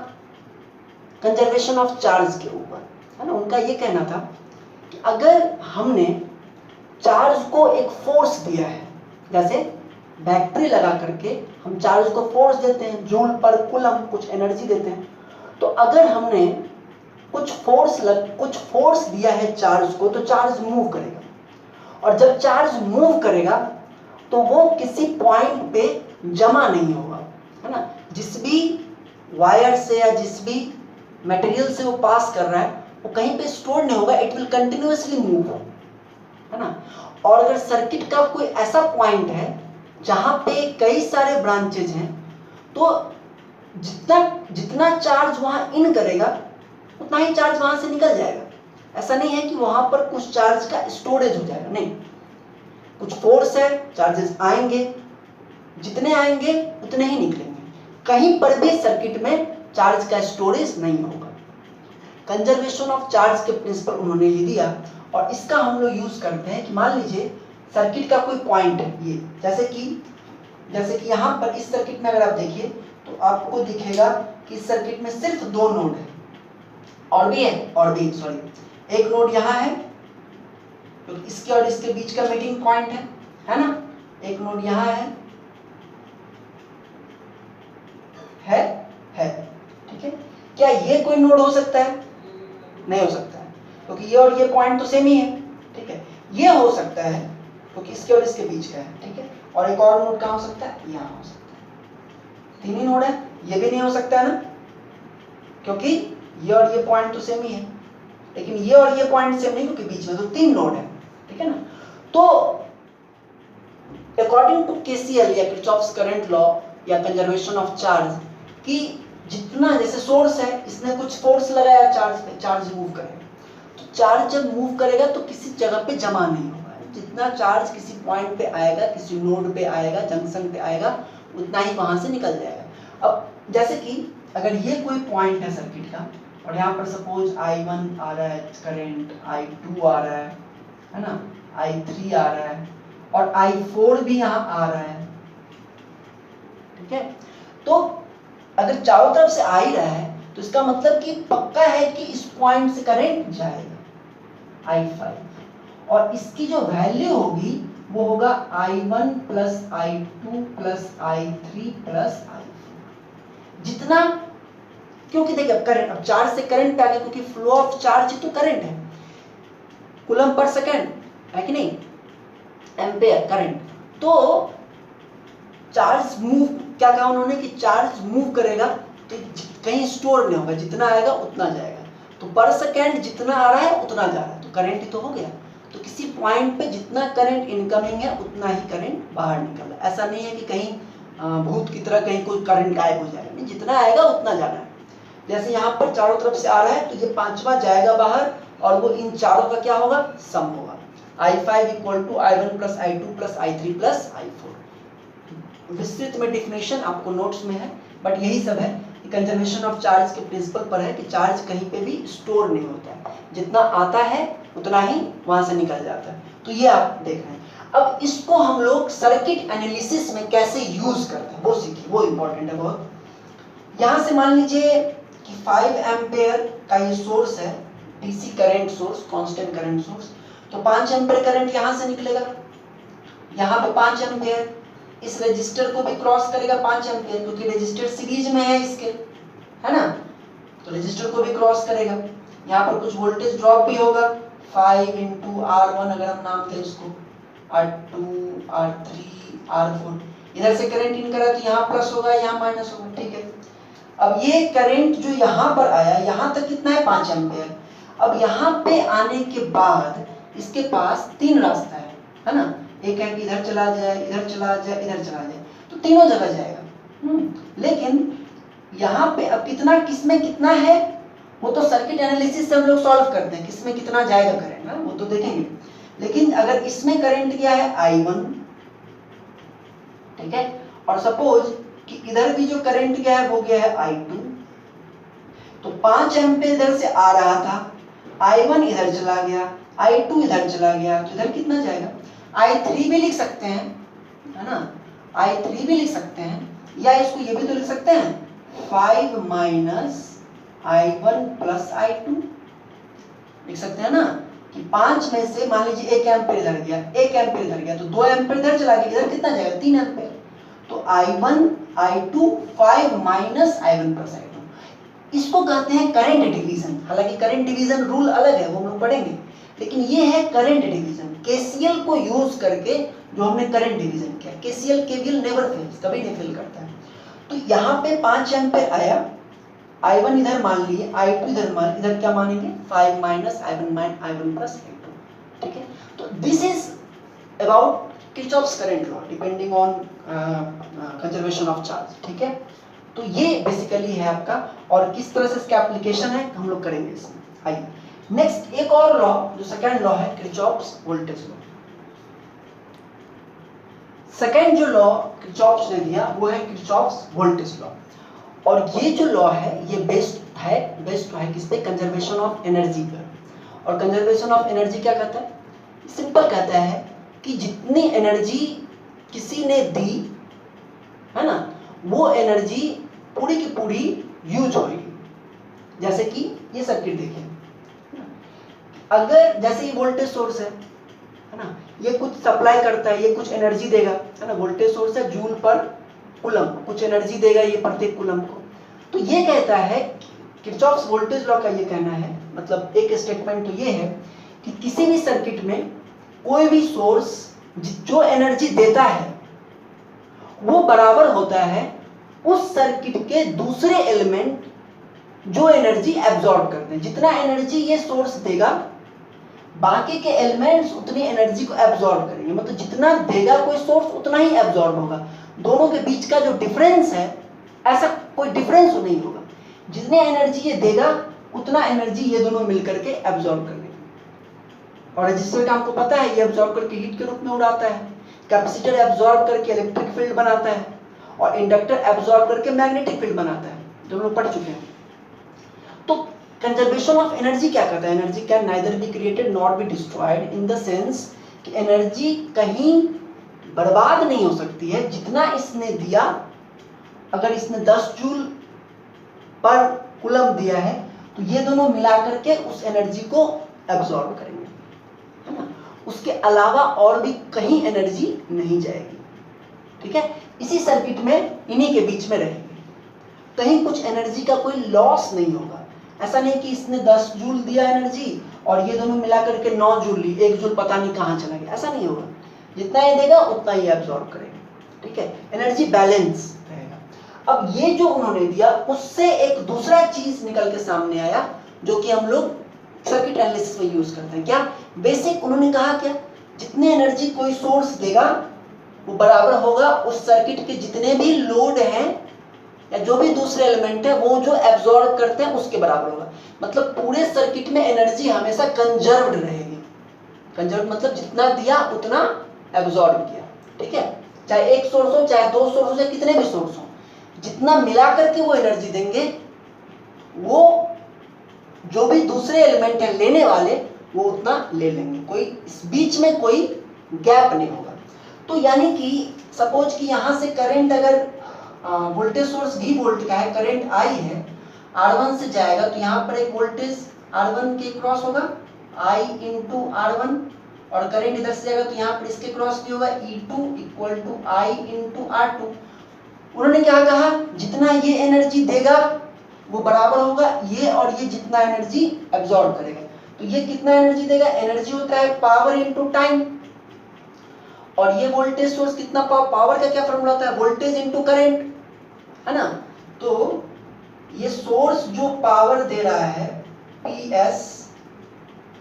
कंजर्वेशन ऑफ चार्ज के ऊपर, है ना? उनका ये कहना था कि अगर हमने चार्ज को एक फोर्स दिया है, जैसे बैटरी लगा करके हम चार्ज को फोर्स देते हैं, जूल पर कूलम कुछ एनर्जी देते हैं, तो अगर हमने कुछ फोर्स दिया है चार्ज को, तो चार्ज मूव करेगा, और जब चार्ज मूव करेगा तो वो किसी पॉइंट पे जमा नहीं होगा, है ना। जिस भी वायर से या जिस भी मटेरियल से वो पास कर रहा है वो कहीं पे स्टोर नहीं होगा, इट विल कंटिन्यूअसली मूव, है ना। और अगर सर्किट का कोई ऐसा पॉइंट है जहां पे कई सारे ब्रांचेज हैं, तो जितना चार्ज वहां इन करेगा उतना ही चार्ज वहां से निकल जाएगा। ऐसा नहीं है कि वहां पर कुछ चार्ज का स्टोरेज हो जाएगा, नहीं। कुछ फोर्स है, चार्जेस आएंगे, जितने आएंगे उतने ही निकलेंगे, कहीं पर भी सर्किट में चार्ज का स्टोरेज नहीं होगा। कंजर्वेशन ऑफ चार्ज के प्रिंसिपल उन्होंने ये दिया, और इसका हम लोग यूज करते हैं कि मान लीजिए सर्किट का कोई पॉइंट है, ये जैसे कि यहाँ पर इस सर्किट में अगर आप देखिए तो आपको दिखेगा कि इस सर्किट में सिर्फ 2 नोड है, एक नोड यहाँ है तो इसके और इसके बीच का मीटिंग पॉइंट है ना। एक नोड यहाँ है, ठीक है। क्या ये कोई नोड हो सकता है? नहीं हो सकता है, क्योंकि ये और ये पॉइंट तो सेम ही है, ठीक है। ये हो सकता है क्योंकि इसके और इसके बीच का है, ठीक है। और एक और नोड कहाँ हो सकता है? यहाँ हो सकता है। 3 ही नोड है, ये भी नहीं हो सकता है ना, क्योंकि ये और ये पॉइंट तो सेम ही है, लेकिन ये और ये पॉइंट सेम नहीं क्योंकि बीच में तो 3 नोड है, ठीक है ना। तो अकॉर्डिंग टू केसीएल या किरचॉफ्स करंट लॉ या कंजर्वेशन ऑफ चार्ज, कि जितना जैसे सोर्स है, इसने कुछ फोर्स लगाया चार्ज पे, चार्ज मूव करेगा, तो चार्ज जब मूव करेगा तो किसी जगह पे जमा नहीं होगा। जितना चार्ज किसी पॉइंट पे आएगा, किसी नोड पे आएगा, जंक्शन पे आएगा, उतना ही वहां से निकल जाएगा। अब जैसे कि अगर ये कोई पॉइंट है सर्किट का, और यहाँ पर सपोज I1 आ रहा है करंट, I2 आ रहा है ना, I3 आ रहा है, और I4 भी यहाँ आ रहा है, ठीक है। तो अगर चारों तरफ से आ ही रहा है तो इसका मतलब कि पक्का है कि इस पॉइंट से करंट जाएगा I5, और इसकी जो वैल्यू होगी वो होगा I1 plus I2 plus I3 plus I4। जितना, क्योंकि देखिए अब चार्ज से करंट आ गया, क्योंकि फ्लो ऑफ चार्ज तो करंट है, कूलम पर सेकेंड है कि नहीं, एम्पेयर करंट। तो चार्ज मूव, क्या कहा उन्होंने कि चार्ज मूव करेगा तो कहीं स्टोर नहीं होगा, जितना आएगा उतना जाएगा। तो पर सेकेंड जितना आ रहा है उतना जा रहा है, तो करंट ही तो हो गया। तो किसी पॉइंट पे जितना करंट इनकमिंग है उतना ही करंट बाहर निकल रहा है। ऐसा नहीं है कि कहीं भूत की तरह कहीं कोई करंट गायब हो जाएगा, नहीं, जितना आएगा उतना जाना है। जैसे यहाँ पर चारों तरफ से आ रहा है तो ये 5वां जाएगा बाहर, और वो इन चारों का क्या होगा? सम होगा। I5 equal to I1 plus I2 plus I3 plus I4। विस्तृत में डिफिनेशन आपको नोट्स में है, बट यही सब है कि कंजर्वेशन ऑफ चार्ज के प्रिंसिपल पर है कि चार्ज कहीं पे भी स्टोर नहीं होता है, जितना आता है उतना ही वहां से निकल जाता है। तो ये आप देख रहे हैं। अब इसको हम लोग सर्किट एनालिसिस में कैसे यूज करते हैं वो सीखिए, वो इंपॉर्टेंट है बहुत। यहां से मान लीजिए कि 5 एम्पेयर का ये सोर्स है, DC current source, constant current source. तो 5 एम्पेयर करंट यहां से निकलेगा, यहां पे 5 एम्पेयर, इस रेजिस्टर को भी क्रॉस करेगा 5 एम्पेयर, क्योंकि रेजिस्टर सीरीज में है इसके, है ना। तो रेजिस्टर को भी क्रॉस करेगा। यहाँ पर कुछ वोल्टेज ड्रॉप भी होगा, 5 into R1 अगर हम नाम दें उसको, R2 R3 R4। इधर से करंट इन करा तो यहाँ प्लस होगा, यहाँ माइनस होगा, ठीक है। अब ये करंट जो यहाँ पर आया, यहाँ तक कितना है? 5 एम्पेयर। अब यहाँ पे आने के बाद इसके पास 3 रास्ता है ना। एक है कि इधर चला जाए, इधर चला जाए, इधर चला जाए, तो तीनों जगह जाएगा। लेकिन यहाँ पे अब कितना, किसमें कितना है वो तो सर्किट एनालिसिस से हम लोग सॉल्व करते हैं, किसमें कितना जाएगा करंट ना, वो तो देखेंगे। लेकिन अगर इसमें करंट क्या है? I1, ठीक है। और सपोज कि इधर भी जो करंट गया है वो गया है I2। तो 5 एम्पीयर इधर से आ रहा था, I1 इधर चला गया, I2 इधर चला गया, तो इधर कितना जाएगा? I3 भी लिख सकते हैं, है ना, I3 भी लिख सकते हैं, या इसको ये भी तो लिख सकते हैं 5 माइनस I1 प्लस I2 लिख सकते हैं ना, कि 5 में से मान लीजिए 1 एम्पीयर इधर गया, 1 एम्पीयर इधर गया, तो 2 एम्पीयर इधर चला गया, इधर कितना जाएगा? 3 एम्पीयर। तो I1 I2 5 minus I1 plus I2। इसको कहते हैं करंट डिवीजन। हालांकि करंट डिवीजन रूल अलग है, वो हम लोग पढ़ेंगे, लेकिन ये है करंट डिवीजन। केसीएल को यूज करके जो हमने करंट डिवीजन किया, केसीएल केवीएल नेवर फेल्स, कभी नहीं फेल करता है। तो यहाँ पे 5 एम्पीयर आया, I1 इधर मान लिए, I2 इधर क्या मानेंगे 5 माइनस I1 प्लस I2, ठीक है। तो this is about Kirchhoff's current law depending on conservation of charge, ठीक है। तो ये बेसिकली है आपका, और किस तरह से इसका एप्लीकेशन है हम लोग करेंगे इसमें। आइए नेक्स्ट एक और लॉ, जो सेकंड लॉ है किरचॉफ्स वोल्टेज लॉ। सेकंड जो लॉ किरचॉफ्स ने दिया वो है किरचॉफ्स वोल्टेज लॉ। और ये जो लॉ है ये बेस्ड है किस पे, कंजर्वेशन ऑफ एनर्जी पर। और कंजर्वेशन ऑफ एनर्जी क्या कहता है, सिंपल कहता है कि जितनी एनर्जी किसी ने दी है ना, वो एनर्जी पूरी की पूरी यूज होगी। जैसे कि ये सर्किट देखिए, अगर जैसे ये वोल्टेज सोर्स है ना, ये कुछ सप्लाई करता है, ये कुछ एनर्जी देगा, है ना। वोल्टेज सोर्स है, जूल पर कूलम, कुछ एनर्जी देगा ये प्रत्येक कूलम को। तो ये कहता है, किरचॉफ्स वोल्टेज लॉ का ये कहना है, मतलब एक स्टेटमेंट तो ये है कि किसी भी सर्किट में कोई भी सोर्स जो एनर्जी देता है वो बराबर होता है उस सर्किट के दूसरे एलिमेंट जो एनर्जी एब्जॉर्ब करते हैं। जितना एनर्जी ये सोर्स देगा, बाकी के एलिमेंट्स उतनी एनर्जी को एब्जॉर्ब करेंगे। मतलब जितना देगा कोई सोर्स उतना ही एब्जॉर्ब होगा। दोनों के बीच का जो डिफरेंस है, ऐसा कोई डिफरेंस नहीं होगा। जितने एनर्जी ये देगा उतना एनर्जी ये दोनों मिलकर के एब्जॉर्ब कर लेंगे। और रेजिस्टर का आपको पता है, ये एब्जॉर्ब करके हीट के रूप में उड़ाता है। कैपेसिटर एब्जॉर्ब करके इलेक्ट्रिक फील्ड बनाता है, और इंडक्टर एब्जॉर्ब करके मैग्नेटिक फील्ड बनाता है, जो हम लोग पढ़ चुके हैं। तो कंजर्वेशन ऑफ एनर्जी क्या करता है, energy can neither be created not be destroyed, in the sense कि एनर्जी कहीं बर्बाद नहीं हो सकती है। जितना इसने दिया, अगर इसने 10 जूल पर कूलम दिया है, तो ये दोनों मिलाकर के उस एनर्जी को एब्जॉर्ब करेंगे, है ना। उसके अलावा और भी कहीं एनर्जी नहीं जाएगी, ठीक है। इसी सर्किट में इन्हीं के बीच में रहेगी, कहीं कुछ एनर्जी का कोई लॉस नहीं होगा। ऐसा नहीं कि इसने 10 जूल दिया एनर्जी और ये दोनों मिलाकर के 9 जूल ली, 1 जूल पता नहीं कहाँ चला गया, ऐसा नहीं होगा। जितना ये देगा उतना ही एब्जॉर्ब करेगा, ठीक है। एनर्जी बैलेंस रहेगा। अब ये जो उन्होंने दिया, उससे एक दूसरा चीज निकल के सामने आया, जो कि हम लोग सर्किट एनालिसिस में यूज करते हैं। क्या बेसिक उन्होंने कहा, क्या जितने एनर्जी कोई सोर्स देगा वो बराबर होगा उस सर्किट के जितने भी लोड हैं या जो भी दूसरे एलिमेंट है वो जो एब्जॉर्ब करते हैं उसके बराबर होगा। मतलब पूरे सर्किट में एनर्जी हमेशा कंजर्व्ड रहेगी। कंजर्व मतलब जितना दिया उतना एब्जॉर्ब किया, ठीक है। चाहे एक सोर्स हो, चाहे 2 सोर्स हो, चाहे कितने भी सोर्स हो, जितना मिला करके वो एनर्जी देंगे, वो जो भी दूसरे एलिमेंट है लेने वाले वो उतना ले लेंगे। कोई इस बीच में कोई गैप नहीं होगा। तो यानी कि सपोज कि यहाँ से करंट अगर वोल्टेज सोर्स V वोल्ट का है, करंट I है, R1 से जाएगा, तो यहाँ पर एक वोल्टेज R1 के क्रॉस होगा, I इंटू R1, और करंट इधर से जाएगा तो यहाँ पर इसके क्रॉस भी होगा, E2 equal to I into R2। उन्होंने क्या कहा, जितना ये एनर्जी देगा वो बराबर होगा ये और ये जितना एनर्जी एब्जॉर्ब करेगा। तो ये कितना एनर्जी देगा, एनर्जी होता है पावर इंटू टाइम, और ये वोल्टेज सोर्स कितना, पावर का क्या फॉर्मूला होता है, वोल्टेज इंटू करंट, है ना। तो ये सोर्स जो पावर दे रहा है PS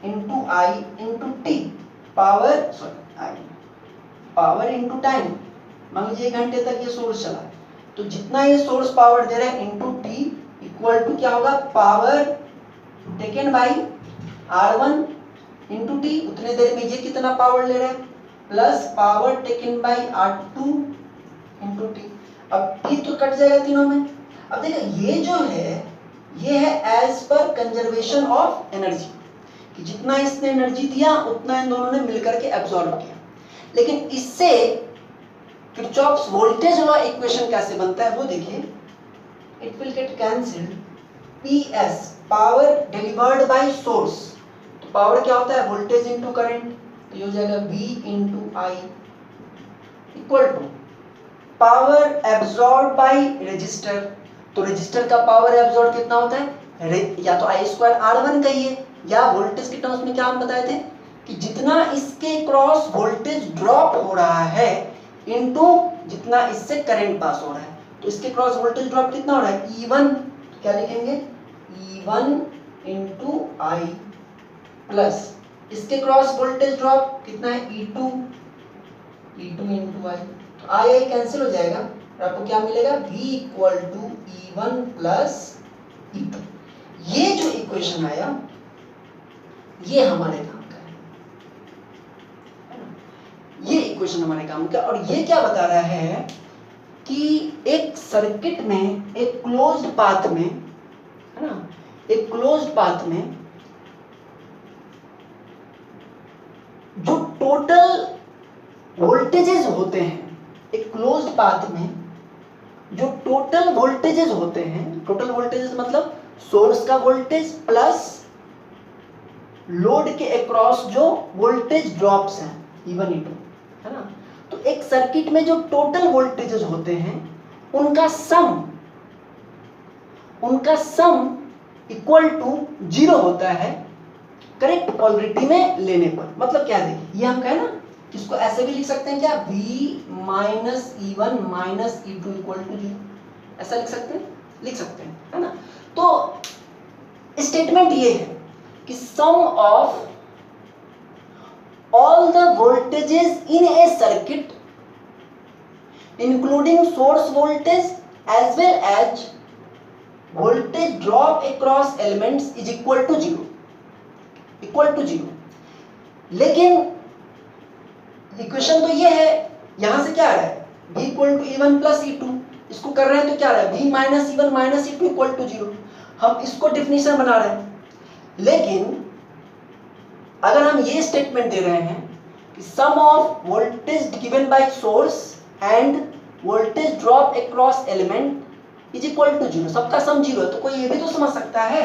into I into T, power into time. मान लीजिए 1 घंटे तक ये सोर्स चला, तो जितना ये सोर्स पावर दे रहा है इंटू टी इक्वल टू क्या होगा, power taken by R1 into T, उतने देर में ये कितना पावर ले रहा है, plus power taken by R2 into T. अब टी तो कट जाएगा तीनों में। अब देखो ये जो है, ये है as per conservation of energy, कि जितना इसने एनर्जी दिया उतना इन दोनों ने मिलकर के एब्जॉर्ब किया। लेकिन इससे किरचॉफ्स वोल्टेज लॉ इक्वेशन कैसे बनता है वो देखिए, it will get cancelled, PS power delivered by source, तो पावर क्या होता है, वोल्टेज इंटू करंट, तो ये हो जाएगा V into I equal to power absorb by resistor, तो रेजिस्टर का पावर एब्जॉर्ब कितना होता है, या तो I स्क्वायर R1 कहिए, या वोल्टेज के टर्म्स में क्या हम बताए थे कि जितना इसके क्रॉस वोल्टेज ड्रॉप हो रहा है इनटू जितना इससे करंट पास हो रहा है। तो इसके क्रॉस वोल्टेज ड्रॉप कितना हो रहा है, E1, क्या लिखेंगे, E1 इंटू I प्लस इसके क्रॉस वोल्टेज ड्रॉप कितना है, E2 इंटू I। तो I कैंसिल हो जाएगा और आपको क्या मिलेगा, V equal to E1 plus E2। ये जो इक्वेशन आया ये हमारे काम का है, ये इक्वेशन हमारे काम का। और ये क्या बता रहा है कि एक सर्किट में, एक क्लोज्ड पाथ में, है ना, एक क्लोज्ड पाथ में जो टोटल वोल्टेजेस होते हैं, एक क्लोज्ड पाथ में जो टोटल वोल्टेजेस होते हैं, टोटल वोल्टेजेस मतलब सोर्स का वोल्टेज प्लस लोड के अक्रॉस जो वोल्टेज ड्रॉप्स हैं E1 E2, है ना। तो एक सर्किट में जो टोटल वोल्टेजेस होते हैं उनका सम इक्वल टू 0 होता है करेक्ट पोलरिटी में लेने पर। मतलब क्या देखिए, ये हम कहें ना, इसको ऐसे भी लिख सकते हैं क्या, V minus E1 minus E2 equal to 0, ऐसा लिख सकते हैं, है ना। तो स्टेटमेंट ये है कि sum of all the voltages in a circuit including source voltage as well as voltage drop across elements is equal to 0। लेकिन इक्वेशन तो ये है, यहां से क्या आ रहा है, V equal to E1 plus E2, इसको कर रहे हैं तो क्या आ रहा है, V minus E1 minus E2 equal to 0। हम इसको डेफिनेशन बना रहे हैं। लेकिन अगर हम ये स्टेटमेंट दे रहे हैं कि sum of voltage given by source and voltage drop across element is equal to 0, सबका सम 0 है, तो कोई ये भी तो समझ सकता है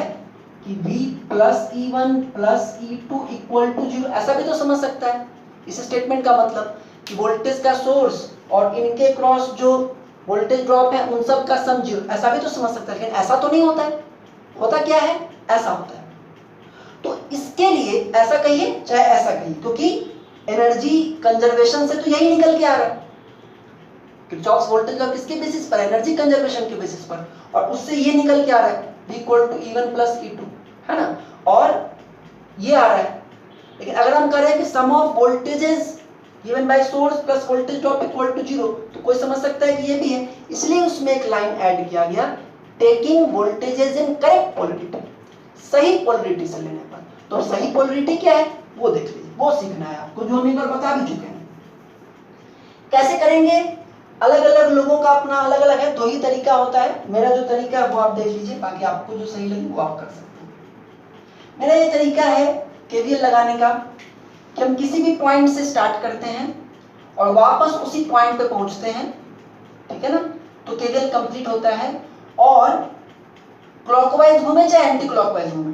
कि V plus E1 plus E2 equal to 0, ऐसा भी तो समझ सकता है। इस स्टेटमेंट का मतलब कि वोल्टेज का सोर्स और इनके क्रॉस जो वोल्टेज ड्रॉप है उन सब का सम 0, ऐसा भी तो समझ सकता है। लेकिन ऐसा तो नहीं होता है, होता क्या है, ऐसा होता है। तो इसके लिए ऐसा कहिए चाहे ऐसा कहिए, क्योंकि एनर्जी कंजर्वेशन से तो यही निकल के आ रहा है, किरचॉफ्स वोल्टेज लॉ किसके बेसिस पर, एनर्जी कंजर्वेशन के बेसिस पर, और उससे ये निकल के आ रहा है V equal to E1 plus E2, है ना, और ये आ रहा है। लेकिन अगर हम कह रहे हैं कि sum of voltages given by source plus voltage drop equal to 0, तो कोई समझ सकता है कि ये भी है, इसलिए उसमें एक लाइन ऐड किया गया, taking voltages in correct polarity, सही पोलरिटी से लेने पर। तो सही पोलरिटी क्या है वो देख लीजिए, वो सीखना है आपको, जो हम एक बार बता भी चुके हैं। कैसे करेंगे, अलग अलग लोगों का अपना अलग अलग है, 2 ही तरीका होता है। मेरा जो तरीका है वो आप देख लीजिए, बाकी आपको जो सही लगे वो आप कर सकते हैं। मेरा ये तरीका है केवीएल लगाने का कि हम किसी भी पॉइंट से स्टार्ट करते हैं और वापस उसी पॉइंट पे पहुंचते हैं, ठीक है ना, तो केवीएल कंप्लीट होता है। और क्लॉकवाइज घूमे चाहे एंटी क्लॉकवाइज घूमे,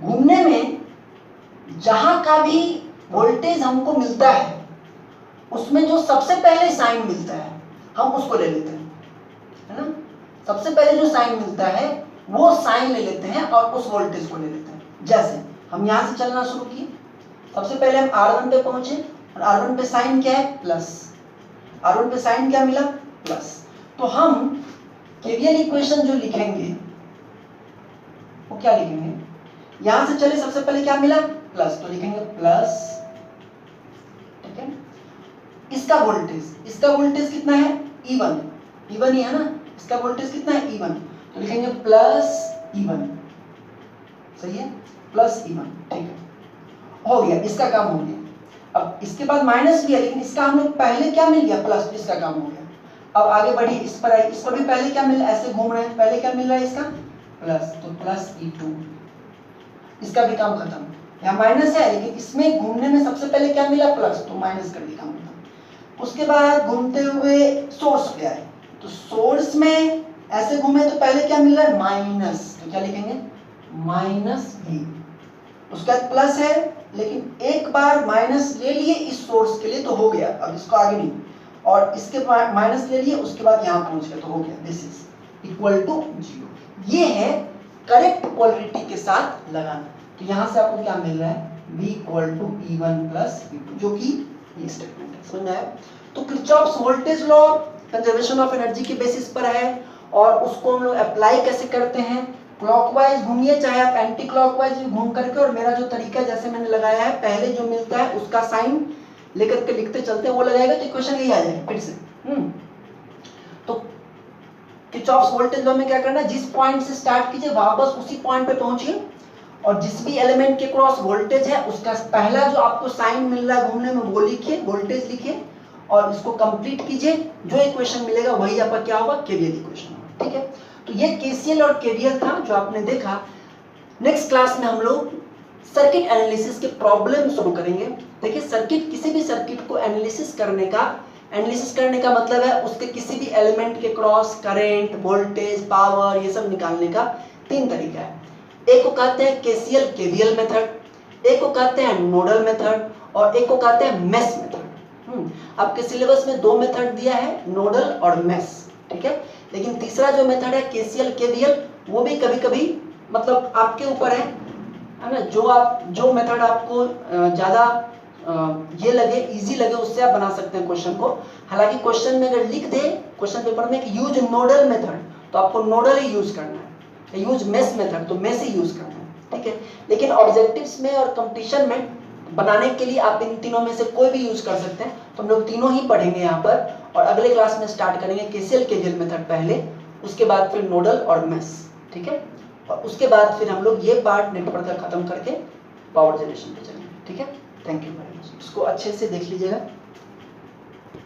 घूमने में जहां का भी वोल्टेज हमको मिलता है उसमें जो सबसे पहले साइन मिलता है हम उसको ले लेते हैं, है ना। सबसे पहले जो साइन मिलता है वो साइन ले लेते हैं और उस वोल्टेज को ले लेते हैं। जैसे हम यहां से चलना शुरू किए, सबसे पहले हम R1 पे पहुंचे और R1 पे साइन क्या है, प्लस, R1 पे साइन क्या मिला, प्लस। तो हम केवीएल इक्वेशन जो लिखेंगे वो क्या लिखेंगे, यहां से चले सबसे पहले क्या मिला, प्लस, तो लिखेंगे प्लस, ठीक है। इसका वोल्टेज कितना है, E1 ही है ना, इसका वोल्टेज कितना है, E1, तो लिखेंगे प्लस E1, सही है, प्लस E1, ठीक है, हो गया, इसका काम हो गया। अब इसके बाद माइनस भी है, लेकिन इसका हमें पहले क्या मिल गया, प्लस, इसका काम हो गया। अब आगे बढ़ी, इस पर आई, इसको भी पहले क्या मिल रहा है, ऐसे घूम रहे हैं, पहले क्या मिल रहा है इसका, प्लस, तो प्लस E2, इसका भी काम खत्म। यहाँ माइनस है लेकिन इसमें घूमने में सबसे पहले क्या मिला, प्लस, तो माइनस कर दिया, काम खत्म। उसके बाद घूमते हुए सोर्स पे आए, तो सोर्स में ऐसे घूमे तो पहले क्या मिल रहा है, माइनस, तो क्या लिखेंगे, माइनस V। उसके बाद प्लस है, लेकिन एक बार माइनस ले लिए इस सोर्स के लिए तो हो गया, अब इसको आगे नहीं, और इसके बाद माइनस ले लिए, उसके बाद यहाँ पहुंच गए तो हो गया, दिस इज इक्वल टू 0। ये है करेक्ट पोलरिटी के साथ लगाना। तो यहां से आपको क्या मिल रहा है, V equal to E1 plus E2, जो कि ये स्टेटमेंट है। समझ में आया? तो Kirchhoff's voltage law conservation of energy के बेसिस पर है, और उसको हम लोग अप्लाई कैसे करते हैं, क्लॉकवाइज घूमिए चाहे आप एंटी क्लॉकवाइज भी घूम करके, और मेरा जो तरीका जैसे मैंने लगाया है, पहले जो मिलता है उसका साइन लेकर के लिखते चलते हैं, वो लगाएगा तो इक्वेशन यही आ जाएगा फिर से। तो किरचॉफ्स वोल्टेज लॉ में क्या करना है, जिस पॉइंट से स्टार्ट कीजिए वापस उसी पॉइंट पे पहुंचिए, और जिस भी एलिमेंट के क्रॉस वोल्टेज है उसका पहला जो आपको साइन मिल रहा है घूमने में वो लिखिए, वोल्टेज लिखिए, और इसको कंप्लीट कीजिए, जो इक्वेशन मिलेगा वही आपका क्या होगा, केवीएल इक्वेशन होगा। ठीक है, तो ये केसीएल और केवीएल था जो आपने देखा। नेक्स्ट क्लास में हम लोग सर्किट एनालिसिस के प्रॉब्लम शुरू करेंगे। देखिए सर्किट, किसी भी सर्किट को एनालिसिस करने का मतलब है उसके किसी भी एलिमेंट के क्रॉस करंट, वोल्टेज, पावर, ये सब निकालने का 3 तरीका है। एक को कहते हैं केसीएल केवीएल मेथड, एक को कहते हैं नोडल मेथड, और एक को कहते हैं मेश मेथड। आपके सिलेबस में 2 मेथड दिया है, नोडल और मेश। ठीक है, लेकिन तीसरा जो मेथड है केसीएल केवीएल, वो भी कभी कभी मतलब आपके ऊपर है ना, जो मेथड आपको ज्यादा ये लगे, इजी लगे, उससे आप बना सकते हैं क्वेश्चन को। हालांकि क्वेश्चन में अगर लिख दे क्वेश्चन पेपर में कि यूज नोडल मेथड, तो आपको नोडल ही यूज करना है, यूज मेश मेथड तो मेश ही यूज करना है। ठीक है, लेकिन ऑब्जेक्टिव्स में और कंपटीशन में बनाने के लिए आप इन तीनों में से कोई भी यूज कर सकते हैं। तो हम लोग तीनों ही पढ़ेंगे यहाँ पर, और अगले क्लास में स्टार्ट करेंगे केसीएल केवीएल मेथड पहले, उसके बाद फिर नोडल और मेश। ठीक है, और उसके बाद फिर हम लोग ये पार्ट नेटवर्क का खत्म करके पावर जनरेशन पे चलेंगे। ठीक है, थैंक यू वेरी मच। इसको अच्छे से देख लीजिएगा।